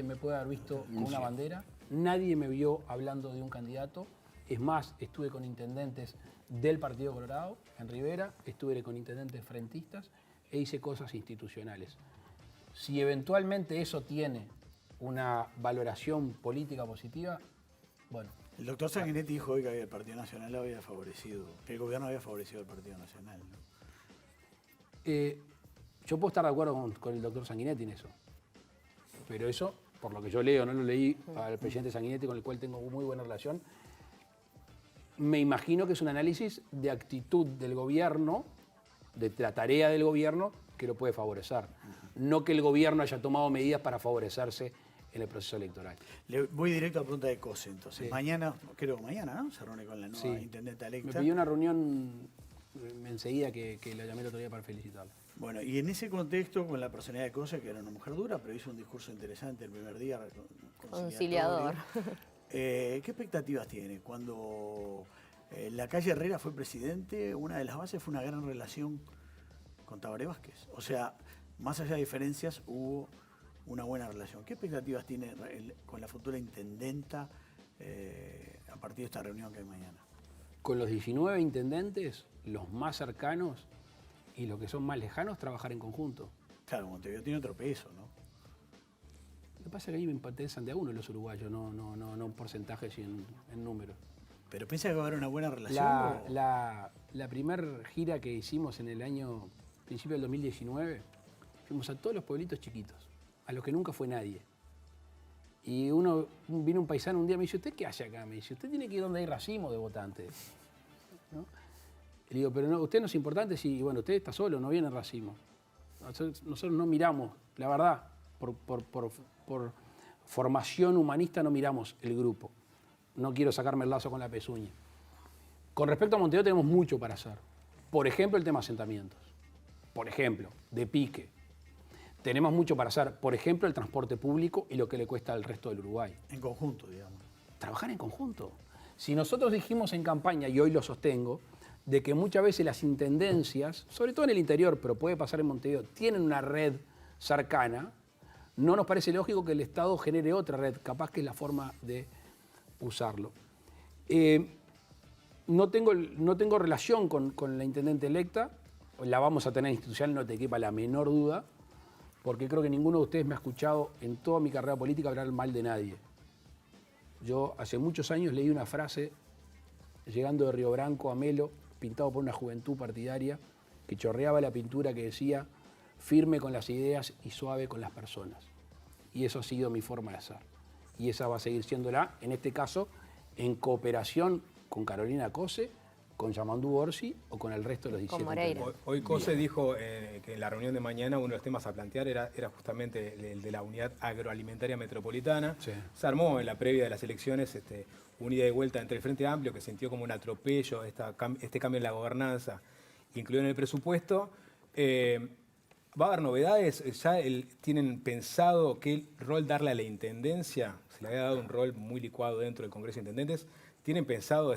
me puede haber visto con una bandera. Nadie me vio hablando de un candidato. Es más, estuve con intendentes del Partido Colorado en Rivera, estuve con intendentes frentistas e hice cosas institucionales. Si eventualmente eso tiene una valoración política positiva, bueno, el doctor Sanguinetti dijo hoy que el Partido Nacional había favorecido, que el gobierno había favorecido al Partido Nacional, ¿no? Yo puedo estar de acuerdo con el doctor Sanguinetti en eso. Pero eso, por lo que yo leo, no lo leí al presidente Sanguinetti, con el cual tengo muy buena relación, me imagino que es un análisis de actitud del gobierno, de la tarea del gobierno, que lo puede favorecer. No que el gobierno haya tomado medidas para favorecerse en el proceso electoral. Le voy directo a la pregunta de Cose, entonces. Sí. Mañana, creo que mañana, ¿no? Se reúne con la nueva intendenta Me electa. pidió una reunión enseguida que la llamé el otro día para felicitarla. Bueno, y en ese contexto, con la personalidad de Cose, que era una mujer dura, pero hizo un discurso interesante el primer día. Conciliador. ¿Qué expectativas tiene? Cuando la calle Herrera fue presidente, una de las bases fue una gran relación con Tabaré Vázquez. O sea, más allá de diferencias, hubo una buena relación. ¿Qué expectativas tiene con la futura intendenta a partir de esta reunión que hay mañana? Con los 19 intendentes, los más cercanos y los que son más lejanos, trabajar en conjunto. Claro, Montevideo tiene otro peso, ¿no? Lo que pasa es que ahí me interesan de a uno los uruguayos, no en porcentajes y en números. ¿Pero piensa que va a haber una buena relación? La primer gira que hicimos en el año, principio del 2019, fuimos a todos los pueblitos chiquitos, a los que nunca fue nadie. Y vino un paisano un día y me dice, ¿usted qué hace acá? Me dice, usted tiene que ir donde hay racimo de votantes. ¿No? Y le digo, pero no, usted no es importante si, bueno, usted está solo, no viene en racimo. Nosotros no miramos, la verdad, por formación humanista no miramos el grupo. No quiero sacarme el lazo con la pezuña. Con respecto a Montevideo tenemos mucho para hacer. Por ejemplo, el tema asentamientos. Por ejemplo, de pique. Tenemos mucho para hacer. Por ejemplo, el transporte público y lo que le cuesta al resto del Uruguay. En conjunto, digamos. Trabajar en conjunto. Si nosotros dijimos en campaña, y hoy lo sostengo, de que muchas veces las intendencias, sobre todo en el interior, pero puede pasar en Montevideo, tienen una red cercana, no nos parece lógico que el Estado genere otra red, capaz que es la forma de usarlo. No tengo relación con la intendente electa, la vamos a tener institucional, no te quepa la menor duda, porque creo que ninguno de ustedes me ha escuchado en toda mi carrera política hablar mal de nadie. Yo hace muchos años leí una frase, llegando de Río Branco a Melo, pintado por una juventud partidaria, que chorreaba la pintura que decía, firme con las ideas y suave con las personas. Y eso ha sido mi forma de ser. Y esa va a seguir siéndola, en este caso, en cooperación con Carolina Cose, con Yamandú Orsi o con el resto de los 17. Con Moreira. Hoy Cose dijo que en la reunión de mañana uno de los temas a plantear era justamente el de la unidad agroalimentaria metropolitana. Sí. Se armó en la previa de las elecciones una ida y vuelta entre el Frente Amplio, que sintió como un atropello este cambio en la gobernanza, incluido en el presupuesto. ¿Va a haber novedades? ¿Ya tienen pensado qué rol darle a la intendencia? Se le había dado un rol muy licuado dentro del Congreso de Intendentes. ¿Tienen pensado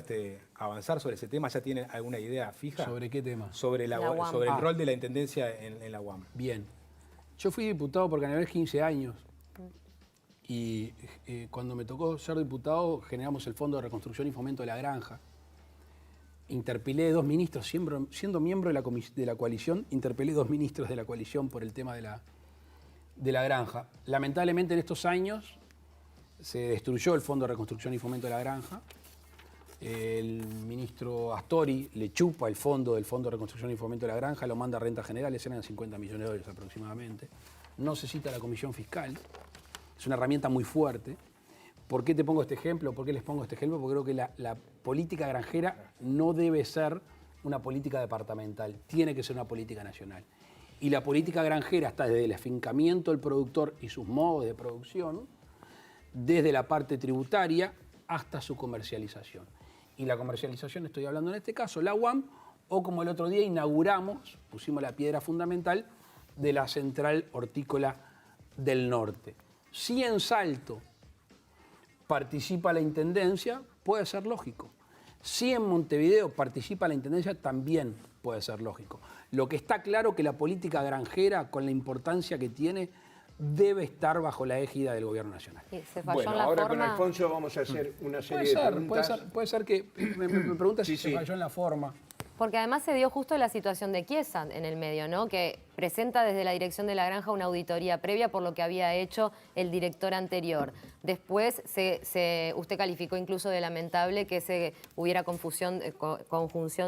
avanzar sobre ese tema? ¿Ya tienen alguna idea fija? ¿Sobre qué tema? Sobre el rol de la intendencia en la UAM. Bien. Yo fui diputado por Cañaveral 15 años y cuando me tocó ser diputado generamos el Fondo de Reconstrucción y Fomento de la Granja. Interpelé dos ministros, siendo miembro de la coalición, interpelé dos ministros de la coalición por el tema de la granja. Lamentablemente en estos años se destruyó el Fondo de Reconstrucción y Fomento de la Granja. El ministro Astori le chupa el fondo del Fondo de Reconstrucción y Fomento de la Granja, lo manda a rentas generales, eran 50 millones de dólares aproximadamente. No se cita la Comisión Fiscal, es una herramienta muy fuerte. ¿Por qué te pongo este ejemplo? ¿Por qué les pongo este ejemplo? Porque creo que la política granjera no debe ser una política departamental, tiene que ser una política nacional. Y la política granjera está desde el afincamiento del productor y sus modos de producción, desde la parte tributaria hasta su comercialización. Y la comercialización, estoy hablando en este caso, la UAM, o como el otro día inauguramos, pusimos la piedra fundamental de la Central Hortícola del Norte. Si en Salto participa la Intendencia, puede ser lógico. Si en Montevideo participa la Intendencia, también puede ser lógico. Lo que está claro que la política granjera, con la importancia que tiene, debe estar bajo la égida del Gobierno Nacional. Sí, se falló Bueno, en la ahora forma. con Alfonso vamos a hacer una serie de preguntas. Puede ser que me preguntas Sí, si se sí. falló en la forma. Porque además se dio justo la situación de Chiesa en el medio, ¿no? Que presenta desde la dirección de la granja una auditoría previa por lo que había hecho el director anterior. Después usted calificó incluso de lamentable que hubiera conjunción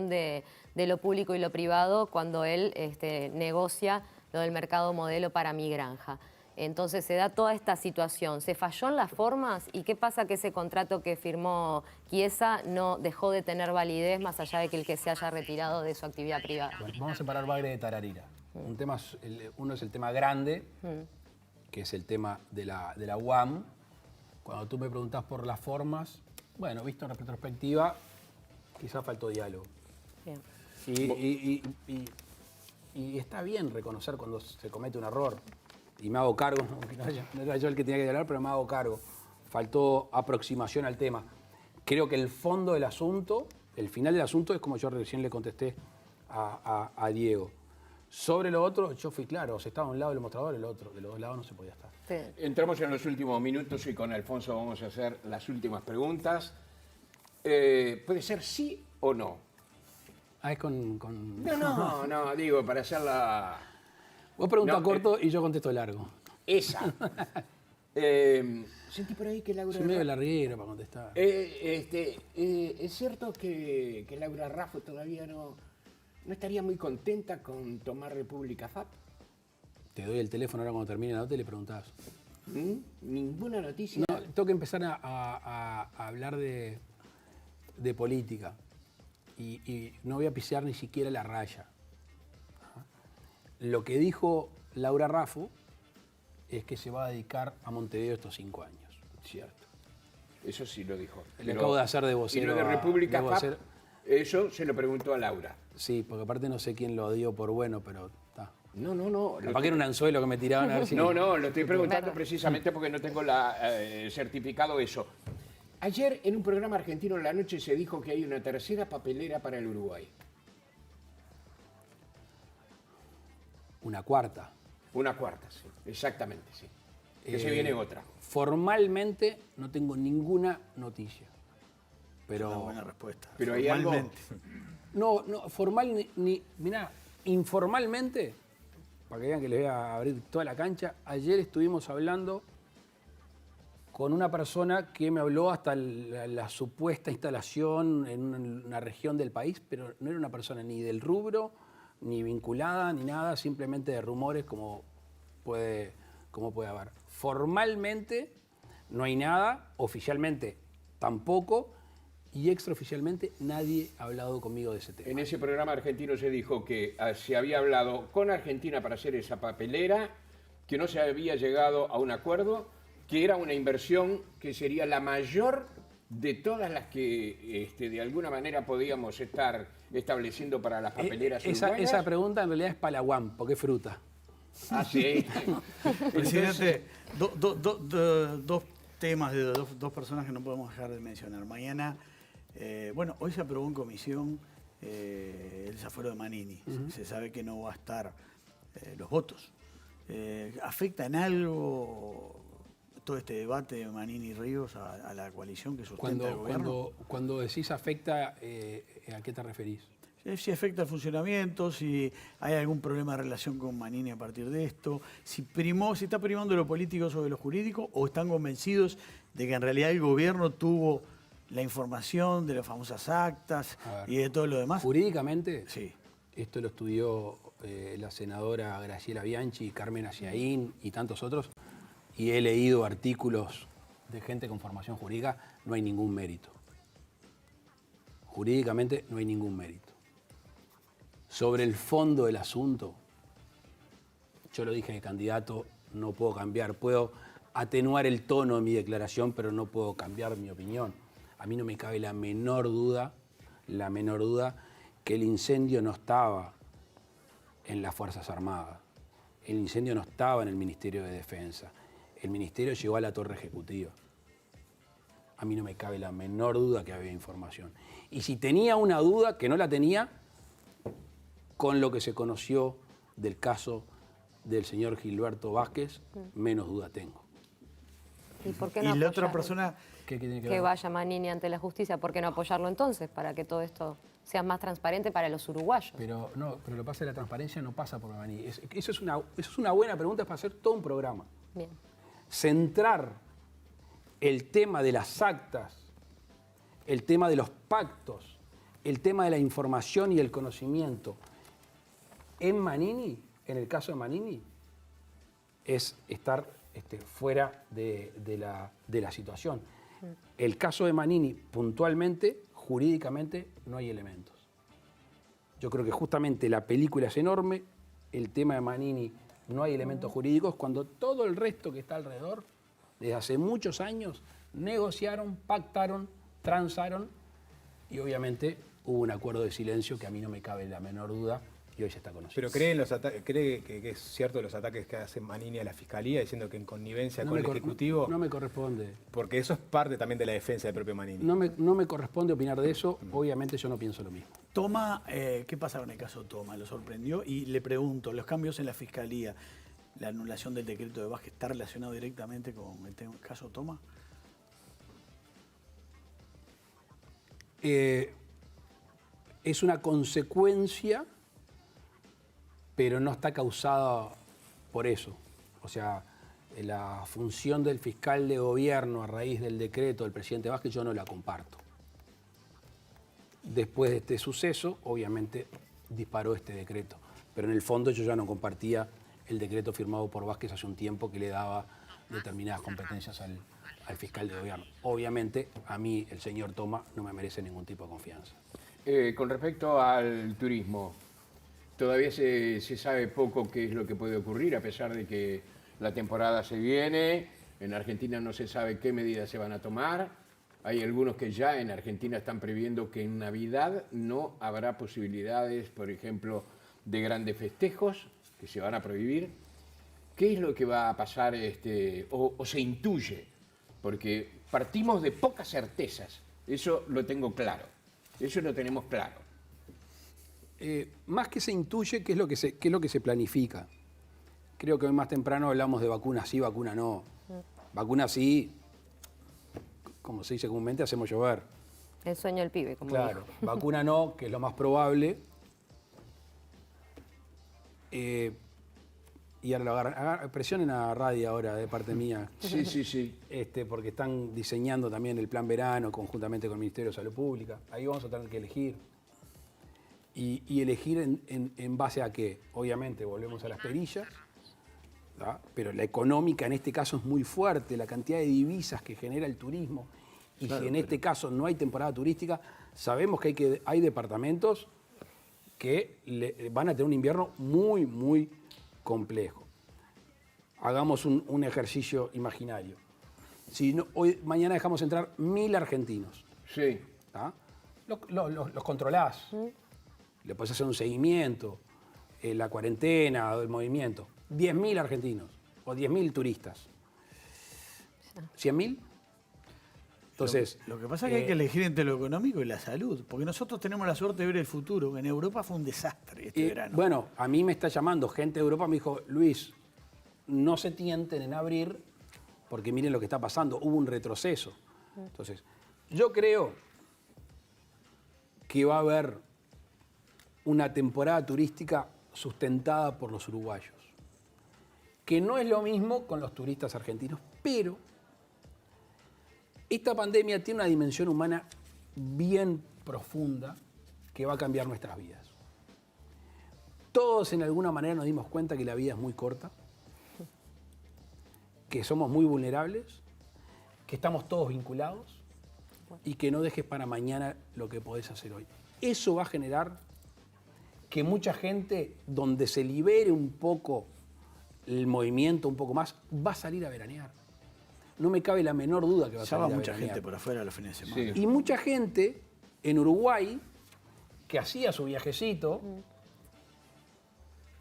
de lo público y lo privado cuando él negocia lo del mercado modelo para mi granja. Entonces se da toda esta situación. ¿Se falló en las formas? ¿Y qué pasa que ese contrato que firmó Chiesa no dejó de tener validez más allá de que el que se haya retirado de su actividad privada? Bueno, vamos a separar Bagre de Tararira. Uno es el tema grande, que es el tema de la UAM. Cuando tú me preguntás por las formas, bueno, visto en retrospectiva, quizás faltó diálogo. Bien. Y está bien reconocer cuando se comete un error. Y me hago cargo, no era yo el que tenía que hablar, pero me hago cargo. Faltó aproximación al tema. Creo que el fondo del asunto, el final del asunto es como yo recién le contesté a Diego. Sobre lo otro, yo fui claro, se estaba a un lado del mostrador, el otro, de los dos lados no se podía estar. Sí. Entramos en los últimos minutos y con Alfonso vamos a hacer las últimas preguntas. ¿Puede ser sí o no? Es con... No, digo, para hacerla... Vos preguntás No, corto y yo contesto largo. Esa. Sentí por ahí que Laura... Soy medio larguero para contestar. ¿Es cierto que Laura Raffo todavía no estaría muy contenta con tomar República FAP? Te doy el teléfono ahora cuando termine la nota y le preguntás. ¿Ninguna noticia? No, tengo que empezar a hablar de política. Y no voy a pisear ni siquiera la raya. Lo que dijo Laura Raffo es que se va a dedicar a Montevideo estos 5 años. Cierto. Eso sí lo dijo. Le acabo de hacer de vocero. Y lo de República debo FAP, hacer- eso se lo preguntó a Laura. Sí, porque aparte no sé quién lo dio por bueno, pero está. No. Capaz que era un anzuelo que me tiraban a ver si... No, lo estoy preguntando precisamente porque no tengo el certificado de eso. Ayer en un programa argentino en la noche se dijo que hay una tercera papelera para el Uruguay. Una cuarta. Una cuarta, sí. Exactamente, sí. Que se viene otra. Formalmente no tengo ninguna noticia. Pero... Una buena respuesta. Pero hay algo... Formalmente. No, formal mirá, informalmente, para que vean que les voy a abrir toda la cancha, ayer estuvimos hablando con una persona que me habló hasta la supuesta instalación en una región del país, pero no era una persona ni del rubro, ni vinculada, ni nada, simplemente de rumores como puede haber. Formalmente no hay nada, oficialmente tampoco, y extraoficialmente nadie ha hablado conmigo de ese tema. En ese programa argentino se dijo que se había hablado con Argentina para hacer esa papelera, que no se había llegado a un acuerdo, que era una inversión que sería la mayor de todas las que de alguna manera podíamos estar estableciendo para las papeleras uruguayas. Esa pregunta en realidad es para la UAM, porque es fruta. Ah, sí. Presidente, dos temas de dos personas que no podemos dejar de mencionar. Mañana, hoy se aprobó en comisión el desafuero de Manini. Se sabe que no va a estar los votos. ¿Afecta en algo todo este debate de Manini y Ríos a la coalición que sustenta el gobierno? Cuando decís afecta, ¿a qué te referís? Si afecta el funcionamiento, si hay algún problema de relación con Manini a partir de esto, si está primando lo político sobre lo jurídico o están convencidos de que en realidad el gobierno tuvo la información de las famosas actas y de todo lo demás. Jurídicamente, Sí. esto lo estudió la senadora Graciela Bianchi, Carmen Aciaín y tantos otros, y he leído artículos de gente con formación jurídica, no hay ningún mérito. Jurídicamente no hay ningún mérito. Sobre el fondo del asunto, yo lo dije de candidato, no puedo cambiar. Puedo atenuar el tono de mi declaración, pero no puedo cambiar mi opinión. A mí no me cabe la menor duda que el incendio no estaba en las Fuerzas Armadas. El incendio no estaba en el Ministerio de Defensa. El Ministerio llegó a la Torre Ejecutiva. A mí no me cabe la menor duda que había información. Y si tenía una duda, que no la tenía, con lo que se conoció del caso del señor Gilberto Vázquez, menos duda tengo. ¿Y por qué no Y la otra apoyarlo? persona... ¿Qué tiene que Que ver? vaya Manini ante la justicia, ¿por qué no apoyarlo entonces para que todo esto seas más transparente para los uruguayos. Pero lo que pasa es que la transparencia no pasa por Manini. Eso es una buena pregunta para hacer todo un programa. Bien. Centrar el tema de las actas, el tema de los pactos, el tema de la información y el conocimiento en Manini, en el caso de Manini, es estar fuera de la situación. El caso de Manini, puntualmente, jurídicamente, no hay elementos. Yo creo que justamente la película es enorme, el tema de Manini no hay elementos jurídicos, cuando todo el resto que está alrededor, desde hace muchos años, negociaron, pactaron, transaron y obviamente hubo un acuerdo de silencio que a mí no me cabe la menor duda y hoy se está conociendo. Pero ¿cree que es cierto los ataques que hace Manini a la Fiscalía diciendo que en connivencia con el Ejecutivo? No me corresponde. Porque eso es parte también de la defensa del propio Manini. No me corresponde opinar de eso, obviamente yo no pienso lo mismo. Toma, ¿qué pasa con el caso Toma? ¿Lo sorprendió? Y le pregunto, los cambios en la Fiscalía, la anulación del decreto de Vázquez, ¿está relacionado directamente con el caso Toma? Es una consecuencia, pero no está causada por eso. O sea, la función del fiscal de gobierno a raíz del decreto del presidente Vázquez yo no la comparto. Después de este suceso, obviamente, disparó este decreto. Pero en el fondo yo ya no compartía el decreto firmado por Vázquez hace un tiempo que le daba determinadas competencias al fiscal de gobierno. Obviamente, a mí, el señor Toma, no me merece ningún tipo de confianza. Con respecto al turismo, todavía se sabe poco qué es lo que puede ocurrir, a pesar de que la temporada se viene. En Argentina no se sabe qué medidas se van a tomar. Hay algunos que ya en Argentina están previendo que en Navidad no habrá posibilidades, por ejemplo, de grandes festejos, que se van a prohibir. ¿Qué es lo que va a pasar o se intuye? Porque partimos de pocas certezas, eso lo tengo claro, eso lo tenemos claro. Más que se intuye, ¿qué es lo que se planifica? Creo que hoy más temprano hablamos de vacuna sí, vacuna no. Vacuna sí, como se dice comúnmente, hacemos llover. El sueño del pibe, como Claro, dijo. vacuna no, que es lo más probable. Y ahora lo agarran, presionen a Radio ahora de parte mía. Sí, sí, sí. Porque están diseñando también el plan verano conjuntamente con el Ministerio de Salud Pública. Ahí vamos a tener que elegir. Y elegir en base a qué. Obviamente volvemos a las perillas, ¿tá? Pero la económica en este caso es muy fuerte, la cantidad de divisas que genera el turismo. Y claro, si en este caso no hay temporada turística, sabemos que hay departamentos que van a tener un invierno muy, muy complejo. Hagamos un ejercicio imaginario. Si no, mañana dejamos entrar 1000 argentinos, Sí. ¿tá? Los controlás, le podés hacer un seguimiento, la cuarentena, el movimiento. 10.000 argentinos o 10.000 turistas. ¿100.000? Entonces, Lo que pasa es que hay que elegir entre lo económico y la salud, porque nosotros tenemos la suerte de ver el futuro. En Europa fue un desastre este verano. bueno, a mí me está llamando gente de Europa, me dijo, Luis, no se tienten en abrir porque miren lo que está pasando, hubo un retroceso. Entonces, yo creo que va a haber una temporada turística sustentada por los uruguayos, que no es lo mismo con los turistas argentinos, pero esta pandemia tiene una dimensión humana bien profunda que va a cambiar nuestras vidas. Todos en alguna manera nos dimos cuenta que la vida es muy corta, que somos muy vulnerables, que estamos todos vinculados y que no dejes para mañana lo que podés hacer hoy. Eso va a generar que mucha gente, donde se libere un poco el movimiento, un poco más, va a salir a veranear. No me cabe la menor duda que va a Ya salir va a mucha veranear. gente por afuera los fines de semana. Sí. Y mucha gente en Uruguay que hacía su viajecito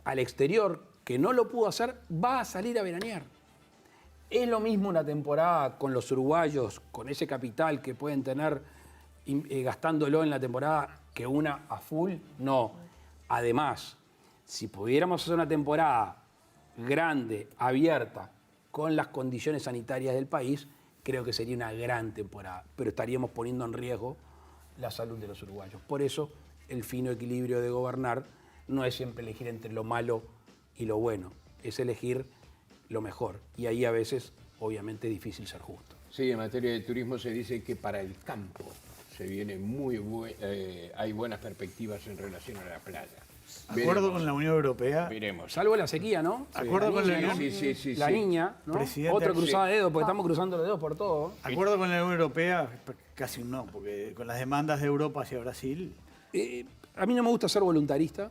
al exterior, que no lo pudo hacer, va a salir a veranear. Es lo mismo una temporada con los uruguayos, con ese capital que pueden tener gastándolo en la temporada, que una a full, no. Además, si pudiéramos hacer una temporada grande, abierta, con las condiciones sanitarias del país, creo que sería una gran temporada, pero estaríamos poniendo en riesgo la salud de los uruguayos. Por eso el fino equilibrio de gobernar no es siempre elegir entre lo malo y lo bueno, es elegir lo mejor. Y ahí a veces, obviamente, es difícil ser justo. Sí, en materia de turismo se dice que para el campo se viene hay buenas perspectivas en relación a la playa. Acuerdo con la Unión Europea. Veremos. Salvo la sequía, ¿no? Acuerdo con la Unión La niña, ¿no? Presidente, Otra cruzada de dedos, porque Ah. estamos cruzando los dedos por todo. Acuerdo con la Unión Europea, casi un no, porque con las demandas de Europa hacia Brasil. A mí no me gusta ser voluntarista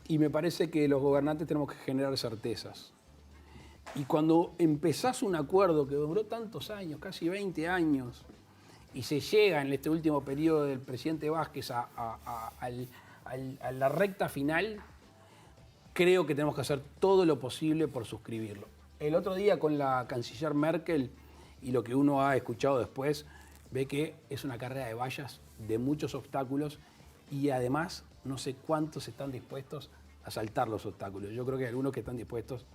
y me parece que los gobernantes tenemos que generar certezas. Y cuando empezás un acuerdo que duró tantos años, casi 20 años, y se llega en este último periodo del presidente Vázquez a la recta final, creo que tenemos que hacer todo lo posible por suscribirlo. El otro día con la canciller Merkel y lo que uno ha escuchado después, ve que es una carrera de vallas, de muchos obstáculos, y además no sé cuántos están dispuestos a saltar los obstáculos. Yo creo que hay algunos que están dispuestos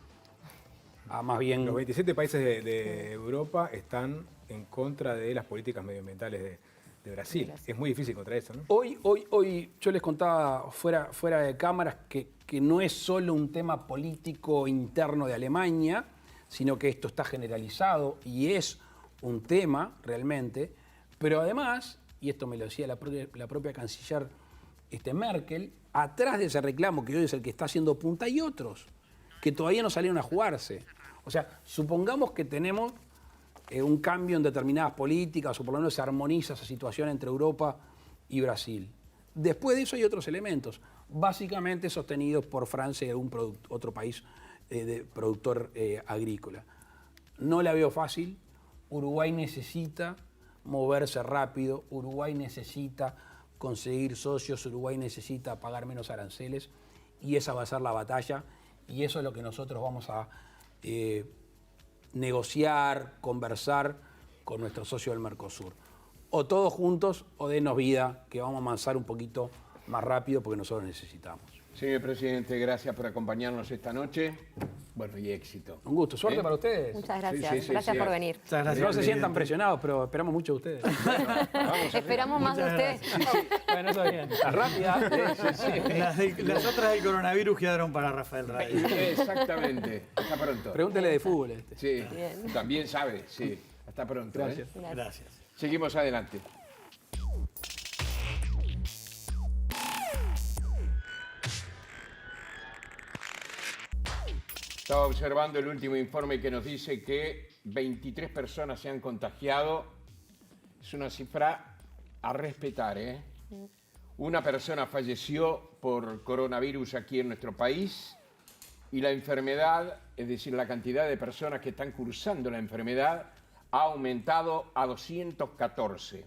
a más bien... Los 27 países de Europa están en contra de las políticas medioambientales de Brasil. Es muy difícil contra eso, ¿no? Hoy yo les contaba fuera de cámaras que no es solo un tema político interno de Alemania, sino que esto está generalizado y es un tema realmente, pero además, y esto me lo decía la propia canciller Merkel, atrás de ese reclamo que hoy es el que está haciendo punta, hay otros que todavía no salieron a jugarse. O sea, supongamos que tenemos un cambio en determinadas políticas, o por lo menos se armoniza esa situación entre Europa y Brasil. Después de eso hay otros elementos, básicamente sostenidos por Francia y algún otro país productor agrícola. No la veo fácil. Uruguay necesita moverse rápido, Uruguay necesita conseguir socios, Uruguay necesita pagar menos aranceles, y esa va a ser la batalla, y eso es lo que nosotros vamos a negociar, conversar con nuestro socio del Mercosur. O todos juntos o denos vida, que vamos a avanzar un poquito más rápido porque nosotros necesitamos. Señor presidente, gracias por acompañarnos esta noche. Bueno, y éxito. Un gusto. Suerte para ustedes. Muchas gracias. Sí, sí, sí, Gracias sí. por venir. Muchas gracias, No se sientan presidente. presionados, pero esperamos mucho de ustedes. Esperamos más de Muchas usted. Bueno, eso bien. Está rápida. Las otras del coronavirus quedaron para Rafael Reyes. Exactamente. Hasta pronto. Pregúntele de fútbol. Sí, Bien. también sabe, sí. Hasta pronto. Gracias. Gracias. Seguimos adelante. Estaba observando el último informe que nos dice que 23 personas se han contagiado. Es una cifra a respetar, ¿eh? Una persona falleció por coronavirus aquí en nuestro país y la enfermedad, es decir, la cantidad de personas que están cursando la enfermedad, ha aumentado a 214.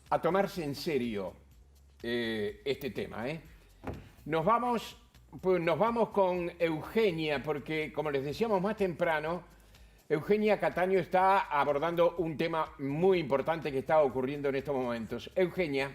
A tomarse en serio este tema, ¿eh? Nos vamos con Eugenia, porque como les decíamos más temprano, Eugenia Cataño está abordando un tema muy importante que está ocurriendo en estos momentos. Eugenia.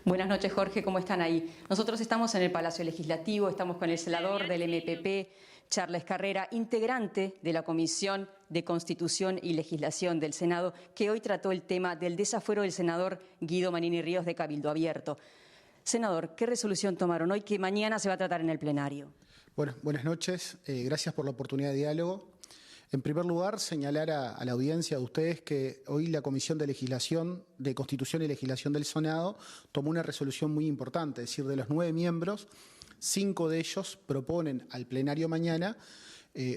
Buenas noches, Jorge, ¿cómo están ahí? Nosotros estamos en el Palacio Legislativo, estamos con el senador del MPP, Charles Carrera, integrante de la Comisión de Constitución y Legislación del Senado, que hoy trató el tema del desafuero del senador Guido Manini Ríos de Cabildo Abierto. Senador, ¿qué resolución tomaron hoy que mañana se va a tratar en el plenario? Bueno, buenas noches. Gracias por la oportunidad de diálogo. En primer lugar, señalar a la audiencia de ustedes que hoy la Comisión de Legislación, de Constitución y Legislación del Senado tomó una resolución muy importante, es decir, de los 9 miembros, 5 de ellos proponen al plenario mañana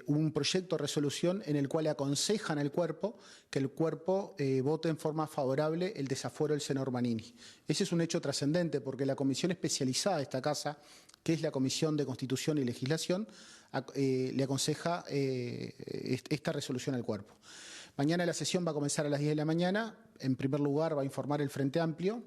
un proyecto de resolución en el cual aconsejan al cuerpo que el cuerpo vote en forma favorable el desafuero del senador Manini. Ese es un hecho trascendente porque la comisión especializada de esta casa, que es la Comisión de Constitución y Legislación, le aconseja esta resolución al cuerpo. Mañana la sesión va a comenzar a las 10 de la mañana. En primer lugar va a informar el Frente Amplio,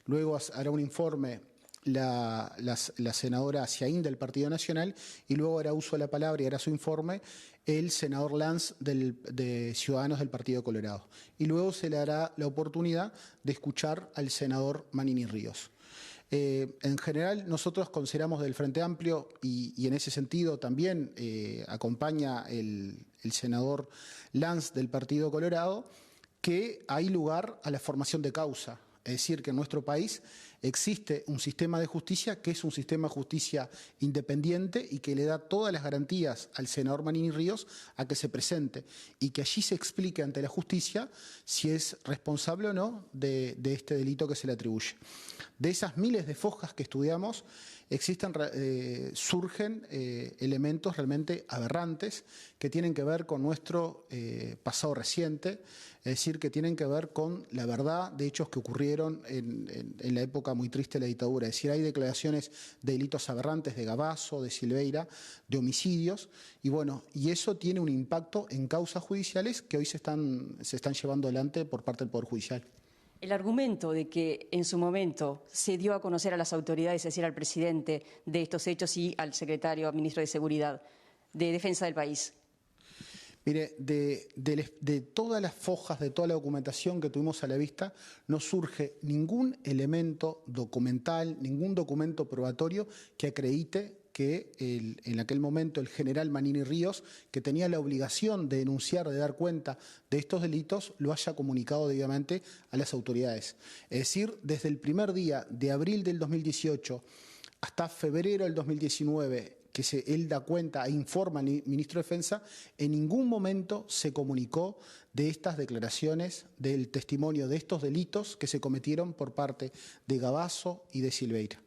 luego hará un informe la senadora Ciaín del Partido Nacional y luego hará uso de la palabra y hará su informe el senador Lanz de Ciudadanos del Partido Colorado. Y luego se le dará la oportunidad de escuchar al senador Manini Ríos. En general, nosotros consideramos del Frente Amplio, y en ese sentido también acompaña el senador Lanz del Partido Colorado, que hay lugar a la formación de causa. Es decir, que en nuestro país existe un sistema de justicia que es un sistema de justicia independiente y que le da todas las garantías al senador Manini Ríos a que se presente y que allí se explique ante la justicia si es responsable o no de este delito que se le atribuye. De esas miles de fojas que estudiamos, surgen elementos realmente aberrantes que tienen que ver con nuestro pasado reciente, es decir, que tienen que ver con la verdad de hechos que ocurrieron en la época muy triste de la dictadura. Es decir, hay declaraciones de delitos aberrantes de Gavazo, de Silveira, de homicidios, y bueno, y eso tiene un impacto en causas judiciales que hoy se están llevando adelante por parte del Poder Judicial. El argumento de que en su momento se dio a conocer a las autoridades, es decir, al presidente de estos hechos y al secretario, ministro de Seguridad, de Defensa del país. Mire, de todas las fojas, de toda la documentación que tuvimos a la vista, no surge ningún elemento documental, ningún documento probatorio que acredite que en aquel momento el general Manini Ríos, que tenía la obligación de denunciar, de dar cuenta de estos delitos, lo haya comunicado debidamente a las autoridades. Es decir, desde el primer día de abril del 2018 hasta febrero del 2019, que él da cuenta e informa al ministro de Defensa, en ningún momento se comunicó de estas declaraciones, del testimonio de estos delitos que se cometieron por parte de Gavazo y de Silveira.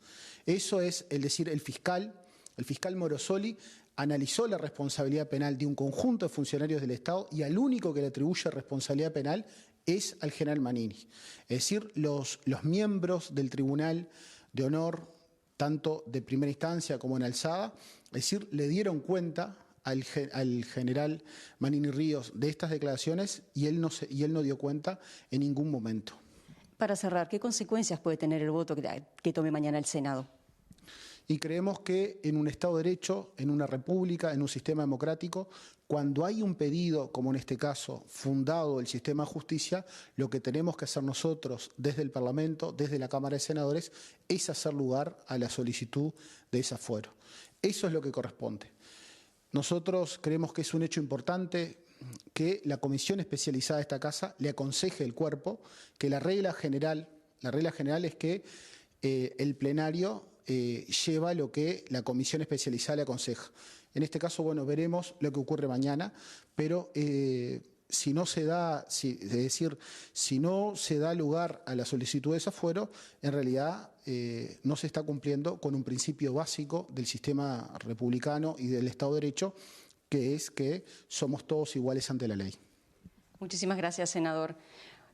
Eso es, el fiscal Morosoli analizó la responsabilidad penal de un conjunto de funcionarios del Estado y al único que le atribuye responsabilidad penal es al general Manini. Es decir, los miembros del Tribunal de Honor, tanto de primera instancia como en alzada, es decir, le dieron cuenta al general Manini Ríos de estas declaraciones y él no dio cuenta en ningún momento. Para cerrar, ¿qué consecuencias puede tener el voto que tome mañana el Senado? Y creemos que en un Estado de Derecho, en una república, en un sistema democrático, cuando hay un pedido, como en este caso, fundado el sistema de justicia, lo que tenemos que hacer nosotros desde el Parlamento, desde la Cámara de Senadores, es hacer lugar a la solicitud de desafuero. Eso es lo que corresponde. Nosotros creemos que es un hecho importante que la comisión especializada de esta casa le aconseje al cuerpo que la regla general es que el plenario lleva lo que la comisión especializada le aconseja. En este caso, bueno, veremos lo que ocurre mañana, pero si no se da lugar a la solicitud de desafuero, en realidad no se está cumpliendo con un principio básico del sistema republicano y del Estado de Derecho, que es que somos todos iguales ante la ley. Muchísimas gracias, senador.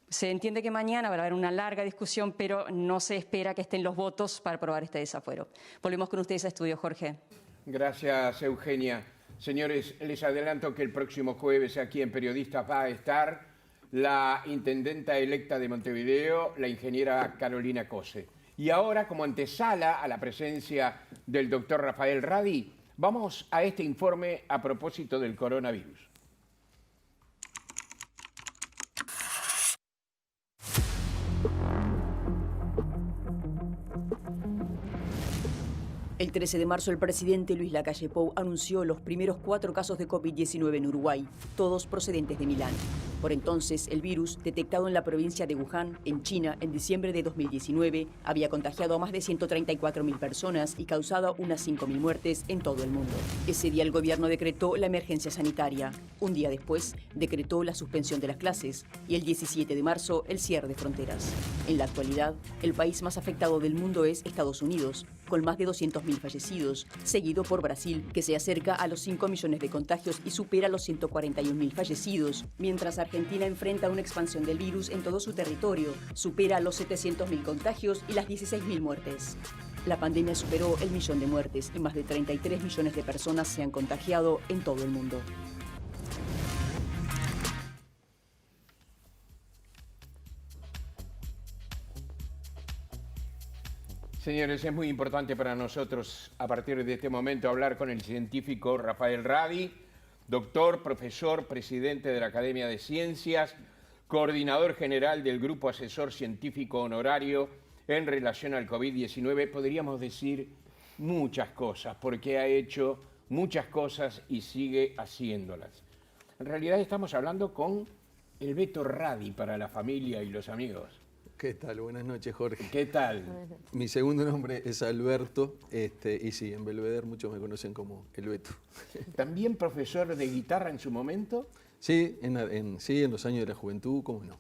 Se entiende que mañana va a haber una larga discusión, pero no se espera que estén los votos para aprobar este desafuero. Volvemos con ustedes a estudio, Jorge. Gracias, Eugenia. Señores, les adelanto que el próximo jueves aquí en Periodistas va a estar la intendenta electa de Montevideo, la ingeniera Carolina Cose. Y ahora, como antesala a la presencia del doctor Rafael Radi, vamos a este informe a propósito del coronavirus. El 13 de marzo, el presidente Luis Lacalle Pou anunció los primeros 4 casos de COVID-19 en Uruguay, todos procedentes de Milán. Por entonces, el virus, detectado en la provincia de Wuhan, en China, en diciembre de 2019, había contagiado a más de 134.000 personas y causado unas 5.000 muertes en todo el mundo. Ese día el gobierno decretó la emergencia sanitaria. Un día después, decretó la suspensión de las clases y el 17 de marzo, el cierre de fronteras. En la actualidad, el país más afectado del mundo es Estados Unidos, con más de 200.000 fallecidos, seguido por Brasil, que se acerca a los 5 millones de contagios y supera los 141.000 fallecidos, mientras Argentina enfrenta una expansión del virus en todo su territorio, supera los 700.000 contagios y las 16.000 muertes. La pandemia superó el 1.000.000 de muertes y más de 33 millones de personas se han contagiado en todo el mundo. Señores, es muy importante para nosotros a partir de este momento hablar con el científico Rafael Radi, doctor, profesor, presidente de la Academia de Ciencias, coordinador general del Grupo Asesor Científico Honorario en relación al COVID-19. Podríamos decir muchas cosas, porque ha hecho muchas cosas y sigue haciéndolas. En realidad estamos hablando con el Beto Radi para la familia y los amigos. ¿Qué tal? Buenas noches, Jorge. ¿Qué tal? Mi segundo nombre es Alberto, y sí, en Belvedere muchos me conocen como el Beto. ¿También profesor de guitarra en su momento? Sí, en los años de la juventud, ¿cómo no?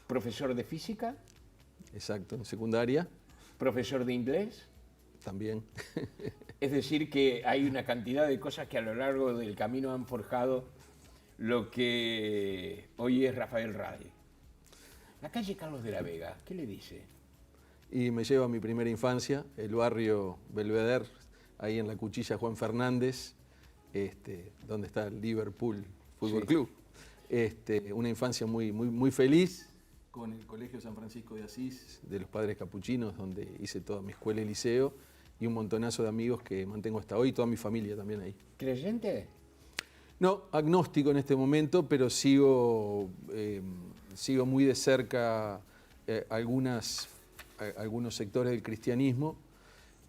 ¿Profesor de física? Exacto, en secundaria ¿Profesor de inglés? también. Es decir, que hay una cantidad de cosas que a lo largo del camino han forjado lo que hoy es Rafael Radi. La calle Carlos de la Vega, ¿qué le dice? Y me lleva a mi primera infancia, el barrio Belvedere, ahí en la Cuchilla Juan Fernández, donde está el Liverpool Fútbol Sí. Club. Una infancia muy feliz, con el Colegio San Francisco de Asís, de los Padres Capuchinos, donde hice toda mi escuela y liceo, y un montonazo de amigos que mantengo hasta hoy, toda mi familia también ahí. ¿Creyente? No, agnóstico en este momento, pero sigo muy de cerca algunos sectores del cristianismo,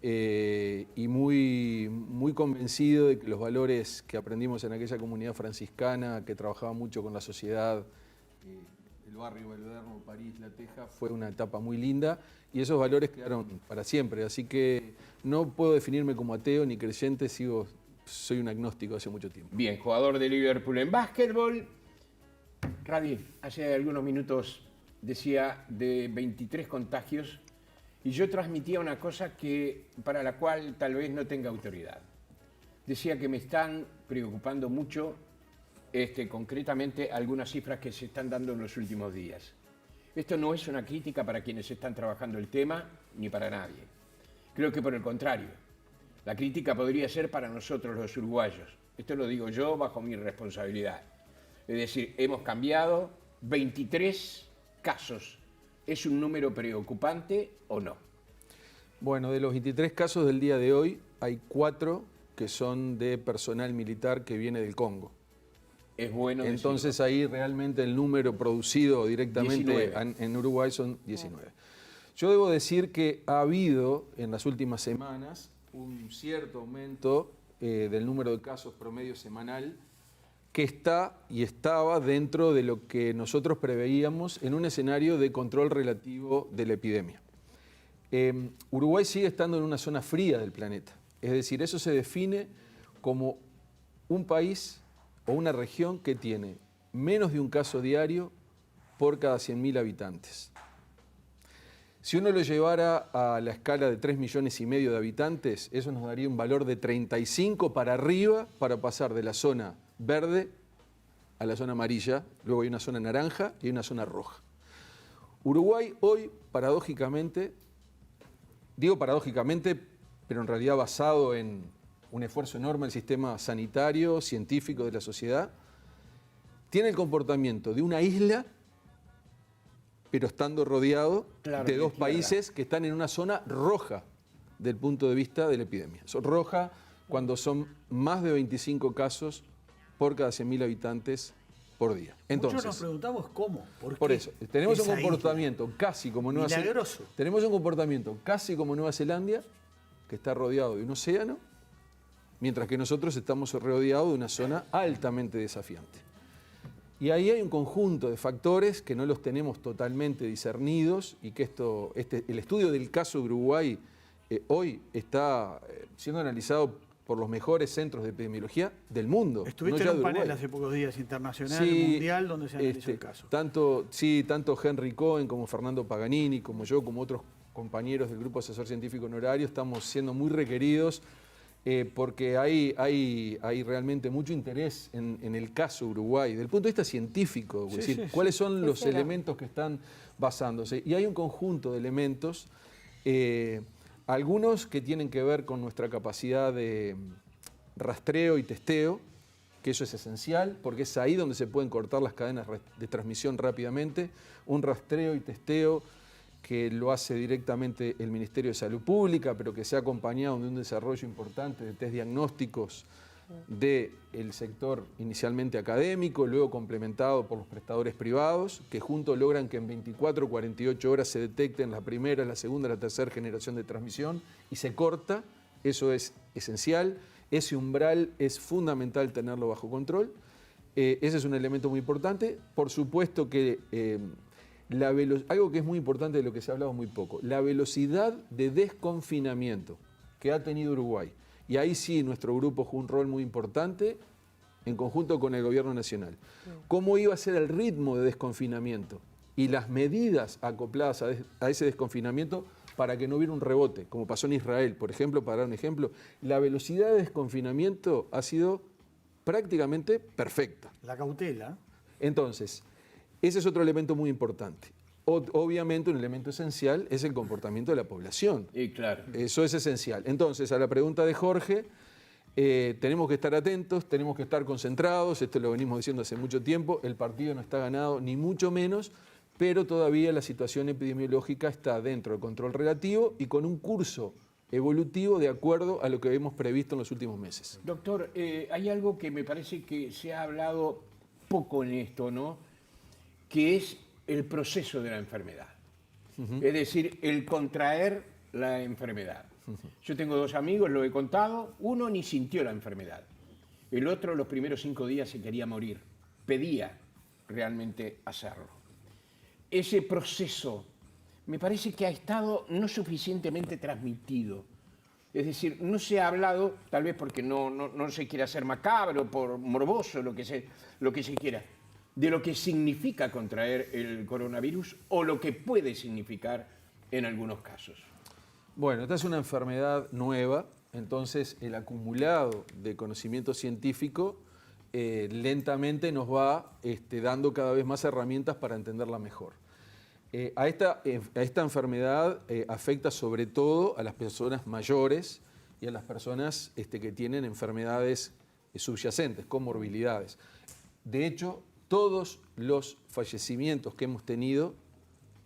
y muy convencido de que los valores que aprendimos en aquella comunidad franciscana, que trabajaba mucho con la sociedad, el barrio Belvedere, París, La Teja, fue una etapa muy linda, y esos valores quedaron para siempre. Así que no puedo definirme como ateo ni creyente, soy un agnóstico hace mucho tiempo. Bien, jugador de Liverpool en básquetbol. Radi, hace algunos minutos decía de 23 contagios, y yo transmitía una cosa para la cual tal vez no tenga autoridad. Decía que me están preocupando mucho concretamente algunas cifras que se están dando en los últimos días. Esto no es una crítica para quienes están trabajando el tema, ni para nadie. Creo que por el contrario, la crítica podría ser para nosotros los uruguayos. Esto lo digo yo bajo mi responsabilidad. Es decir, hemos cambiado 23 casos. ¿Es un número preocupante o no? Bueno, de los 23 casos del día de hoy, hay 4 que son de personal militar que viene del Congo. Es bueno decirlo. Entonces ahí realmente el número producido directamente 19. en Uruguay son 19. Yo debo decir que ha habido en las últimas semanas un cierto aumento del número de casos promedio semanal, que está y estaba dentro de lo que nosotros preveíamos en un escenario de control relativo de la epidemia. Uruguay sigue estando en una zona fría del planeta, es decir, eso se define como un país o una región que tiene menos de un caso diario por cada 100.000 habitantes. Si uno lo llevara a la escala de 3,5 millones de habitantes, eso nos daría un valor de 35 para arriba para pasar de la zona verde a la zona amarilla, luego hay una zona naranja y hay una zona roja. Uruguay hoy, paradójicamente, digo paradójicamente, pero en realidad basado en un esfuerzo enorme del sistema sanitario, científico de la sociedad, tiene el comportamiento de una isla, pero estando rodeado de dos países que están en una zona roja del punto de vista de la epidemia. Son roja cuando son más de 25 casos por cada 100.000 habitantes por día. Entonces, muchos nos preguntamos cómo, por eso, tenemos un comportamiento casi como Nueva Zelanda. Tenemos un comportamiento casi como Nueva Zelanda, que está rodeado de un océano, mientras que nosotros estamos rodeados de una zona altamente desafiante. Y ahí hay un conjunto de factores que no los tenemos totalmente discernidos, y que el estudio del caso de Uruguay hoy está siendo analizado por los mejores centros de epidemiología del mundo. Estuviste no en un panel hace pocos días internacional, mundial, donde se analizó el caso. Tanto Henry Cohen como Fernando Paganini, como yo, como otros compañeros del Grupo Asesor Científico Honorario, estamos siendo muy requeridos porque hay realmente mucho interés en el caso Uruguay, desde el punto de vista científico, es decir, cuáles son los elementos que están basándose. Y hay un conjunto de elementos, algunos que tienen que ver con nuestra capacidad de rastreo y testeo, que eso es esencial, porque es ahí donde se pueden cortar las cadenas de transmisión rápidamente. Un rastreo y testeo que lo hace directamente el Ministerio de Salud Pública, pero que se ha acompañado de un desarrollo importante de test diagnósticos del sector inicialmente académico, luego complementado por los prestadores privados, que juntos logran que en 24 o 48 horas se detecten la primera, la segunda, la tercera generación de transmisión y se corta. Eso es esencial. Ese umbral es fundamental tenerlo bajo control. Ese es un elemento muy importante. Por supuesto que algo que es muy importante de lo que se ha hablado muy poco, la velocidad de desconfinamiento que ha tenido Uruguay. Y ahí sí nuestro grupo jugó un rol muy importante en conjunto con el gobierno nacional. ¿Cómo iba a ser el ritmo de desconfinamiento y las medidas acopladas a ese desconfinamiento para que no hubiera un rebote, como pasó en Israel, por ejemplo, para dar un ejemplo? La velocidad de desconfinamiento ha sido prácticamente perfecta. La cautela. Entonces, ese es otro elemento muy importante. Obviamente un elemento esencial es el comportamiento de la población. Y claro. Eso es esencial. Entonces, a la pregunta de Jorge, tenemos que estar atentos, tenemos que estar concentrados, esto lo venimos diciendo hace mucho tiempo, el partido no está ganado ni mucho menos, pero todavía la situación epidemiológica está dentro del control relativo y con un curso evolutivo de acuerdo a lo que hemos previsto en los últimos meses. Doctor, hay algo que me parece que se ha hablado poco en esto, ¿no? Que es el proceso de la enfermedad. Es decir, el contraer la enfermedad. Yo tengo 2 amigos, lo he contado, uno ni sintió la enfermedad. El otro los primeros 5 días se quería morir, pedía realmente hacerlo. Ese proceso me parece que ha estado no suficientemente transmitido. Es decir, no se ha hablado, tal vez porque no se quiere hacer macabro, por morboso, lo que se quiera, de lo que significa contraer el coronavirus o lo que puede significar en algunos casos. Bueno, esta es una enfermedad nueva, entonces el acumulado de conocimiento científico lentamente nos va dando cada vez más herramientas para entenderla mejor. A esta enfermedad afecta sobre todo a las personas mayores y a las personas que tienen enfermedades subyacentes, comorbilidades. De hecho, todos los fallecimientos que hemos tenido,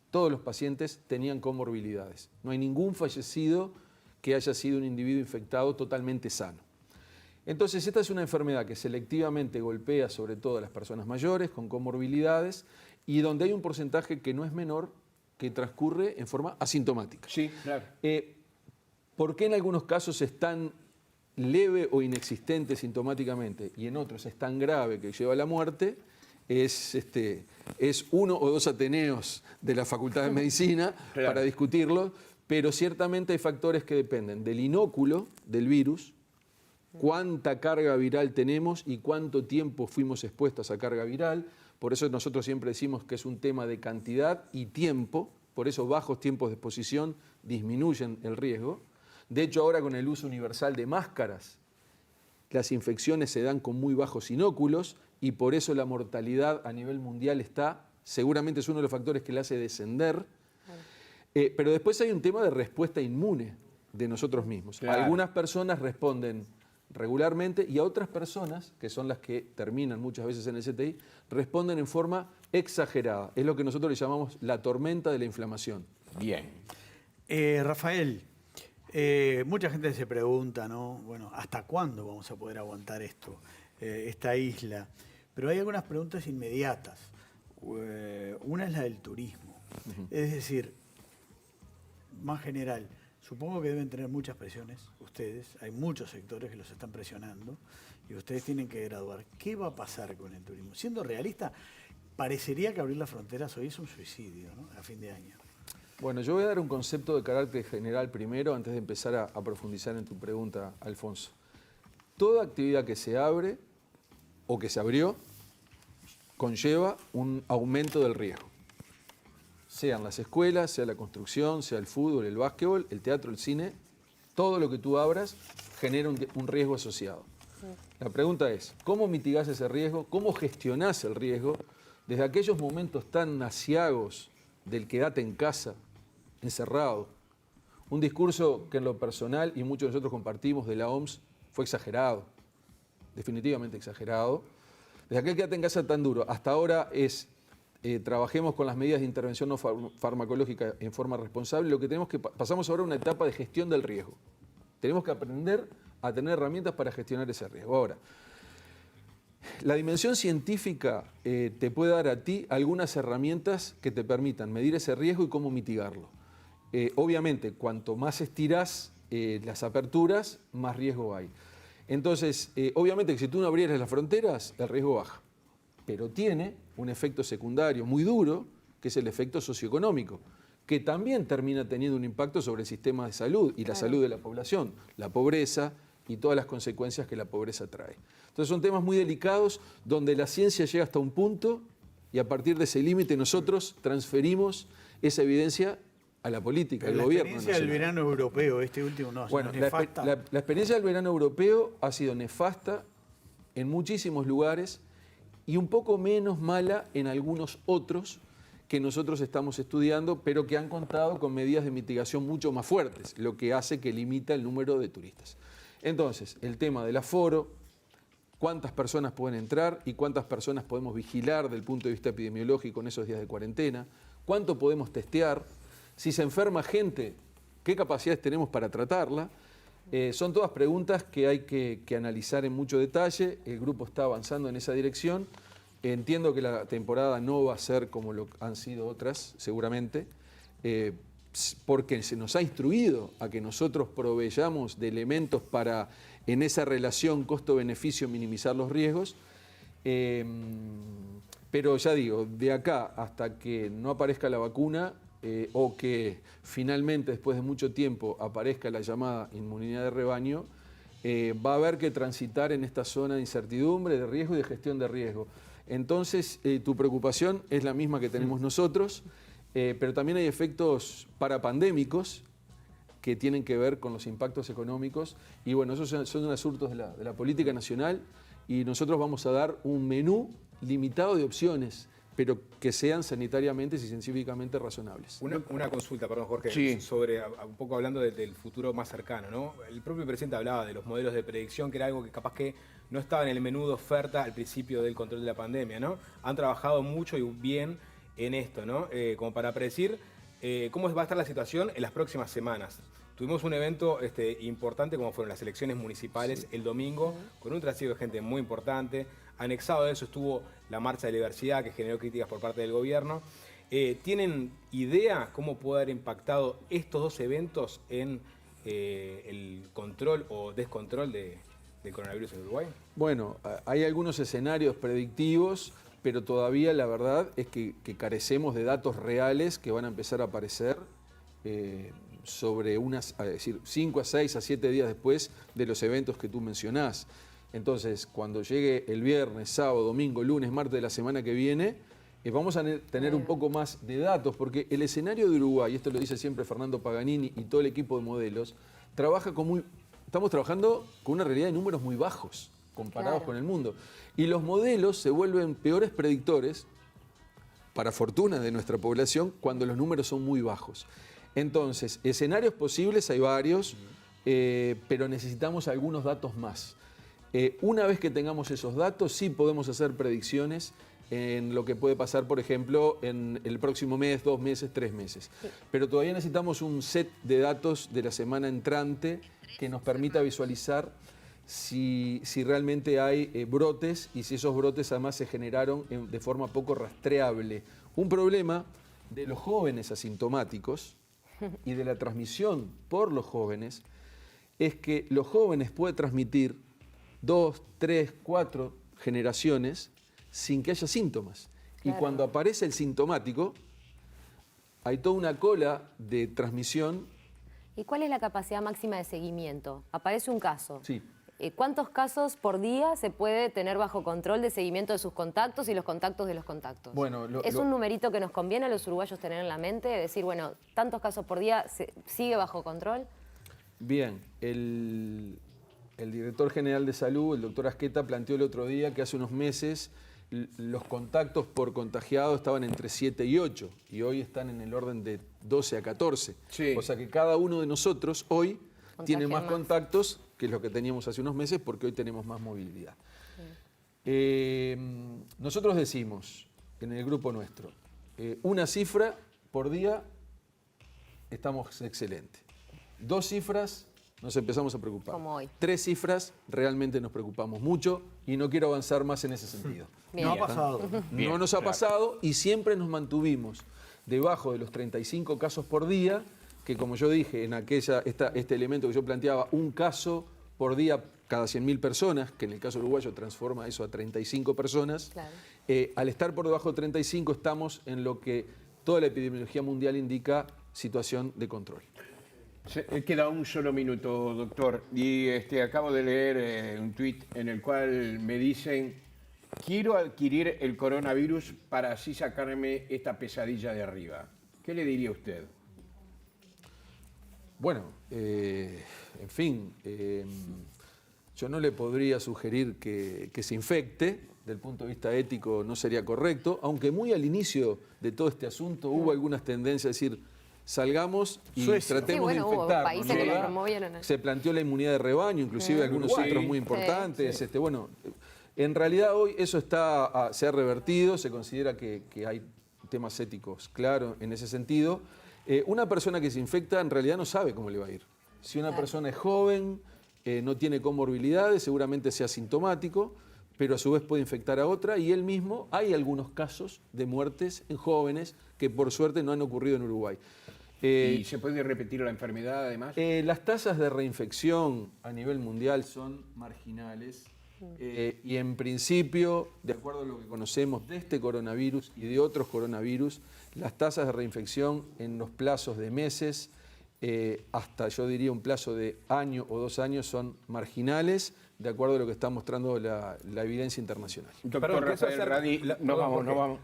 todos los pacientes tenían comorbilidades. No hay ningún fallecido que haya sido un individuo infectado totalmente sano. Entonces, esta es una enfermedad que selectivamente golpea sobre todo a las personas mayores con comorbilidades y donde hay un porcentaje que no es menor que transcurre en forma asintomática. Sí, claro. ¿Por qué en algunos casos es tan leve o inexistente sintomáticamente y en otros es tan grave que lleva a la muerte? Es 1 o 2 ateneos de la Facultad de Medicina Claro. para discutirlo, pero ciertamente hay factores que dependen del inóculo del virus, cuánta carga viral tenemos y cuánto tiempo fuimos expuestos a esa carga viral. Por eso nosotros siempre decimos que es un tema de cantidad y tiempo, por eso bajos tiempos de exposición disminuyen el riesgo. De hecho, ahora con el uso universal de máscaras, las infecciones se dan con muy bajos inóculos y por eso la mortalidad a nivel mundial seguramente es uno de los factores que la hace descender. Pero después hay un tema de respuesta inmune de nosotros mismos. Claro. Algunas personas responden regularmente y a otras personas, que son las que terminan muchas veces en el CTI, responden en forma exagerada. Es lo que nosotros le llamamos la tormenta de la inflamación. Bien. Rafael, mucha gente se pregunta, ¿no? Bueno, ¿hasta cuándo vamos a poder aguantar esto, esta isla? Pero hay algunas preguntas inmediatas. Una es la del turismo. Es decir, más general, supongo que deben tener muchas presiones ustedes. Hay muchos sectores que los están presionando y ustedes tienen que graduar. ¿Qué va a pasar con el turismo? Siendo realista, parecería que abrir las fronteras hoy es un suicidio, ¿no? A fin de año. Bueno, yo voy a dar un concepto de carácter general primero, antes de empezar a profundizar en tu pregunta, Alfonso. Toda actividad que se abre o que se abrió conlleva un aumento del riesgo. Sean las escuelas, sea la construcción, sea el fútbol, el básquetbol, el teatro, el cine, todo lo que tú abras genera un riesgo asociado. La pregunta es, ¿cómo mitigás ese riesgo? ¿Cómo gestionás el riesgo desde aquellos momentos tan aciagos del quédate en casa, encerrado? Un discurso que en lo personal, y muchos de nosotros compartimos, de la OMS, fue exagerado, definitivamente exagerado. Desde aquel quédate en casa tan duro, hasta ahora es trabajemos con las medidas de intervención no farmacológica en forma responsable. Lo que tenemos que pasamos ahora a una etapa de gestión del riesgo. Tenemos que aprender a tener herramientas para gestionar ese riesgo. Ahora, la dimensión científica te puede dar a ti algunas herramientas que te permitan medir ese riesgo y cómo mitigarlo. Obviamente, cuanto más estirás las aperturas, más riesgo hay. Entonces, obviamente que si tú no abrieras las fronteras, el riesgo baja. pero tiene un efecto secundario muy duro, que es el efecto socioeconómico, que también termina teniendo un impacto sobre el sistema de salud y la salud de la población, la pobreza y todas las consecuencias que la pobreza trae. Entonces son temas muy delicados donde la ciencia llega hasta un punto y a partir de ese límite nosotros transferimos esa evidencia a la política, al gobierno. La experiencia del verano europeo, este último, no, bueno, es nefasta. La experiencia del verano europeo ha sido nefasta en muchísimos lugares y un poco menos mala en algunos otros que nosotros estamos estudiando, pero que han contado con medidas de mitigación mucho más fuertes, lo que hace que limita el número de turistas. Entonces, el tema del aforo, cuántas personas pueden entrar y cuántas personas podemos vigilar desde el punto de vista epidemiológico en esos días de cuarentena, cuánto podemos testear, si se enferma gente, qué capacidades tenemos para tratarla. Son todas preguntas que hay que analizar en mucho detalle. El grupo está avanzando en esa dirección. Entiendo que la temporada no va a ser como lo han sido otras, seguramente, porque se nos ha instruido a que nosotros proveyamos de elementos para, en esa relación costo-beneficio, minimizar los riesgos. Pero ya digo, de acá hasta que no aparezca la vacuna o que finalmente, después de mucho tiempo, aparezca la llamada inmunidad de rebaño, va a haber que transitar en esta zona de incertidumbre, de riesgo y de gestión de riesgo. Entonces, tu preocupación es la misma que tenemos nosotros, pero también hay efectos parapandémicos que tienen que ver con los impactos económicos. Y bueno, esos son asuntos de la política nacional y nosotros vamos a dar un menú limitado de opciones, pero que sean sanitariamente y científicamente razonables. Una consulta, perdón, Jorge, sí, sobre un poco hablando del futuro más cercano, ¿no? El propio presidente hablaba de los modelos de predicción, que era algo que capaz que no estaba en el menú de oferta al principio del control de la pandemia, ¿no? Han trabajado mucho y bien en esto, ¿no? Como para predecir cómo va a estar la situación en las próximas semanas. Tuvimos un evento importante como fueron las elecciones municipales el domingo, con un trasiego de gente muy importante. Anexado a eso estuvo la marcha de diversidad que generó críticas por parte del gobierno. ¿Tienen idea cómo puede haber impactado estos dos eventos en el control o descontrol del coronavirus en Uruguay? Bueno, hay algunos escenarios predictivos, pero todavía la verdad es que carecemos de datos reales que van a empezar a aparecer sobre es decir, 5 a 6 a 7 días después de los eventos que tú mencionás. Entonces, cuando llegue el viernes, sábado, domingo, lunes, martes de la semana que viene, vamos a tener un poco más de datos, porque el escenario de Uruguay, y esto lo dice siempre Fernando Paganini y todo el equipo de modelos, estamos trabajando con una realidad de números muy bajos comparados con el mundo. Y los modelos se vuelven peores predictores, para fortuna de nuestra población, cuando los números son muy bajos. Entonces, escenarios posibles hay varios, pero necesitamos algunos datos más. Una vez que tengamos esos datos, sí podemos hacer predicciones en lo que puede pasar, por ejemplo, en el próximo mes, 2 meses, 3 meses. Sí. Pero todavía necesitamos un set de datos de la semana entrante que nos permita visualizar si realmente hay brotes y si esos brotes además se generaron de forma poco rastreable. Un problema de los jóvenes asintomáticos y de la transmisión por los jóvenes es que los jóvenes pueden transmitir 2, 3, 4 generaciones sin que haya síntomas. Claro. Y cuando aparece el sintomático, hay toda una cola de transmisión. ¿Y cuál es la capacidad máxima de seguimiento? Aparece un caso. Sí. ¿Cuántos casos por día se puede tener bajo control de seguimiento de sus contactos y los contactos de los contactos? Bueno, ¿Es un numerito que nos conviene a los uruguayos tener en la mente? Decir, bueno, tantos casos por día, ¿sigue bajo control? Bien, el director general de salud, el doctor Asqueta, planteó el otro día que hace unos meses los contactos por contagiado estaban entre 7 y 8 y hoy están en el orden de 12 a 14. Sí. O sea que cada uno de nosotros hoy tiene más contactos que lo que teníamos hace unos meses porque hoy tenemos más movilidad. Sí. Nosotros decimos en el grupo nuestro, una cifra por día estamos excelente. 2 cifras nos empezamos a preocupar. Como hoy. 3 cifras realmente nos preocupamos mucho y no quiero avanzar más en ese sentido. Bien. No ha pasado. No nos ha pasado y siempre nos mantuvimos debajo de los 35 casos por día, que como yo dije en este elemento que yo planteaba, un caso por día cada 100.000 personas, que en el caso uruguayo transforma eso a 35 personas. Claro. Al estar por debajo de 35 estamos en lo que toda la epidemiología mundial indica situación de control. Queda un solo minuto, doctor. Y acabo de leer un tuit en el cual me dicen: quiero adquirir el coronavirus para así sacarme esta pesadilla de arriba. ¿Qué le diría usted? Bueno, en fin, yo no le podría sugerir que se infecte. Desde el punto de vista ético no sería correcto, aunque muy al inicio de todo este asunto hubo algunas tendencias a decir: salgamos y tratemos de infectarnos. Hubo países que lo promovieron. Se planteó la inmunidad de rebaño, inclusive algunos Uruguay. centros muy importantes. Sí. Bueno, en realidad hoy eso se ha revertido, se considera que hay temas éticos claros en ese sentido. Una persona que se infecta en realidad no sabe cómo le va a ir. Si una persona es joven, no tiene comorbilidades, seguramente sea asintomático, pero a su vez puede infectar a otra, y él mismo, hay algunos casos de muertes en jóvenes que por suerte no han ocurrido en Uruguay. ¿Y se puede repetir la enfermedad además? Las tasas de reinfección a nivel mundial son marginales y en principio, de acuerdo a lo que conocemos de este coronavirus y de otros coronavirus, las tasas de reinfección en los plazos de meses hasta, yo diría, un plazo de año o 2 años son marginales, de acuerdo a lo que está mostrando la evidencia internacional. Doctor Rafael Radi, nos vamos.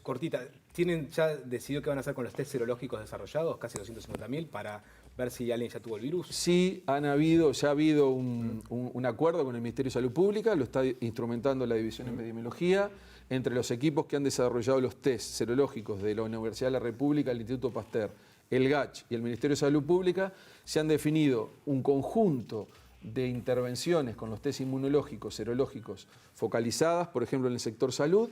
Cortita, ¿tienen ya decidido qué van a hacer con los test serológicos desarrollados, casi 250.000, para ver si alguien ya tuvo el virus? Sí, ya ha habido un acuerdo con el Ministerio de Salud Pública, lo está instrumentando la División de Epidemiología, entre los equipos que han desarrollado los test serológicos de la Universidad de la República, el Instituto Pasteur, el GACH y el Ministerio de Salud Pública, se han definido un conjunto de intervenciones con los test inmunológicos, serológicos, focalizadas, por ejemplo, en el sector salud,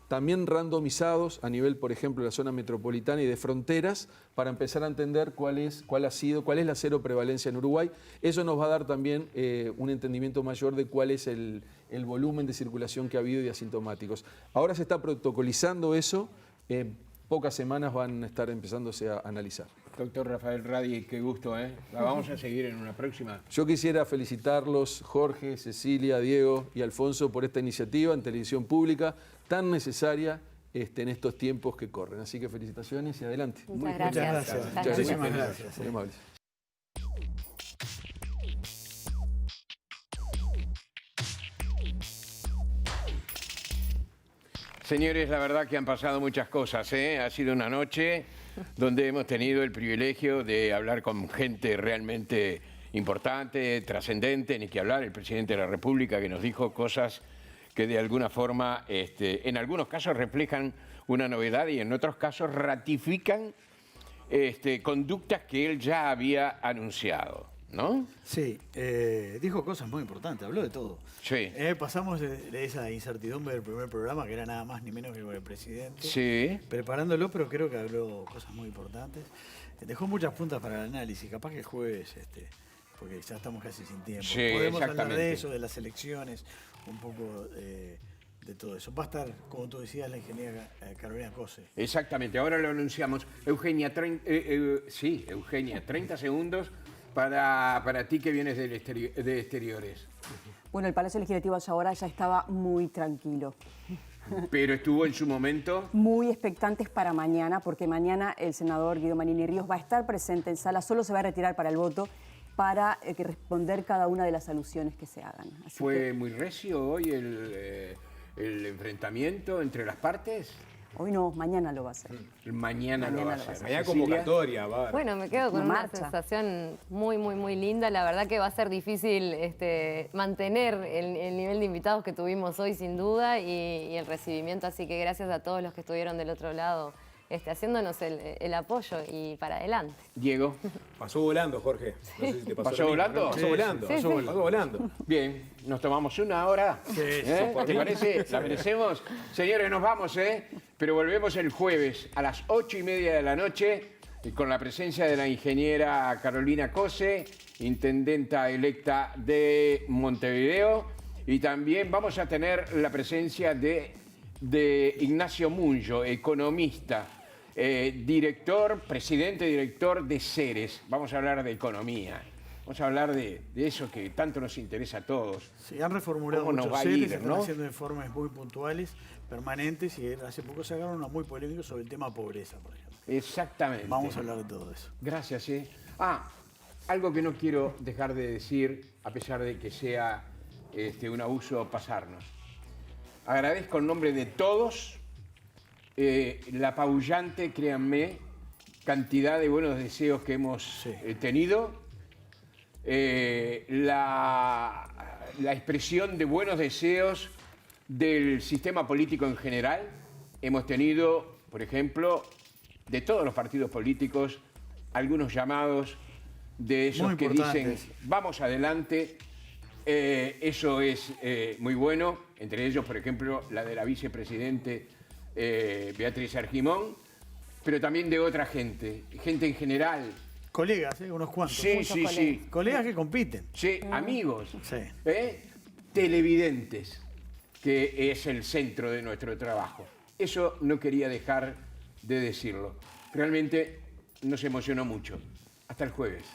también randomizados a nivel, por ejemplo, de la zona metropolitana y de fronteras, para empezar a entender cuál es la seroprevalencia en Uruguay. Eso nos va a dar también un entendimiento mayor de cuál es el volumen de circulación que ha habido de asintomáticos. Ahora se está protocolizando eso, pocas semanas van a estar empezándose a analizar. Doctor Rafael Radi, qué gusto, ¿eh? La vamos a seguir en una próxima. Yo quisiera felicitarlos, Jorge, Cecilia, Diego y Alfonso, por esta iniciativa en televisión pública tan necesaria en estos tiempos que corren. Así que felicitaciones y adelante. Muchas gracias. Muchísimas gracias. Muy amables. Señores, la verdad que han pasado muchas cosas, ¿eh? Ha sido una noche donde hemos tenido el privilegio de hablar con gente realmente importante, trascendente, ni que hablar, el presidente de la República, que nos dijo cosas que de alguna forma, en algunos casos reflejan una novedad y en otros casos ratifican conductas que él ya había anunciado, ¿no? Sí, dijo cosas muy importantes, habló de todo. Sí. Pasamos de esa incertidumbre del primer programa, que era nada más ni menos que con el presidente, Sí. preparándolo, pero creo que habló cosas muy importantes. Dejó muchas puntas para el análisis, capaz que el jueves, porque ya estamos casi sin tiempo. Sí, podemos hablar exactamente. de eso, de las elecciones, un poco de todo eso. Va a estar, como tú decías, la ingeniera Carolina Cose. Exactamente, ahora lo anunciamos. Eugenia, 30 segundos para ti que vienes de exteriores. Bueno, el Palacio Legislativo hasta ahora ya estaba muy tranquilo. Pero estuvo en su momento. Muy expectantes para mañana, porque mañana el senador Guido Manini Ríos va a estar presente en sala, solo se va a retirar para el voto, para responder cada una de las alusiones que se hagan. Así ¿Fue muy recio hoy el enfrentamiento entre las partes? hoy no, mañana lo va a hacer. Mañana lo va a hacer. Mañana Cecilia. convocatoria, va a haber. Bueno, me quedo con Una una marcha. sensación muy, muy, muy linda. La verdad que va a ser difícil mantener el nivel de invitados que tuvimos hoy, sin duda, y el recibimiento. Así que gracias a todos los que estuvieron del otro lado haciéndonos el apoyo y para adelante. Diego. Pasó volando, Jorge. No sé si te pasó. ¿Pasó lo mismo, volando? ¿no? Pasó volando. Sí, sí. Pasó volando. Bien, nos tomamos una hora. ¿Te parece? ¿La merecemos? Señores, nos vamos, pero volvemos el jueves a las 8:30 de la noche con la presencia de la ingeniera Carolina Cose, intendenta electa de Montevideo, y también vamos a tener la presencia de Ignacio Munjo, economista, presidente director de Ceres. Vamos a hablar de economía. Vamos a hablar de eso que tanto nos interesa a todos. Se han reformulado ¿Cómo nos muchos va a seres, ir, se están no? haciendo informes muy puntuales, permanentes, y hace poco sacaron uno muy polémico sobre el tema pobreza, por ejemplo. Exactamente. Vamos a hablar de todo eso. Gracias. Algo que no quiero dejar de decir, a pesar de que sea un abuso pasarnos. Agradezco en nombre de todos la apabullante, créanme, cantidad de buenos deseos que hemos tenido. La expresión de buenos deseos del sistema político en general. Hemos tenido, por ejemplo, de todos los partidos políticos, algunos llamados de esos Muy que dicen, importantes. vamos adelante. Eso es muy bueno, entre ellos, por ejemplo, la de la vicepresidente Beatriz Argimón, pero también de otra gente en general. Colegas, unos cuantos. Sí. Colegas que compiten. Sí, amigos. Sí. Televidentes, que es el centro de nuestro trabajo. Eso no quería dejar de decirlo. Realmente nos emocionó mucho. Hasta el jueves.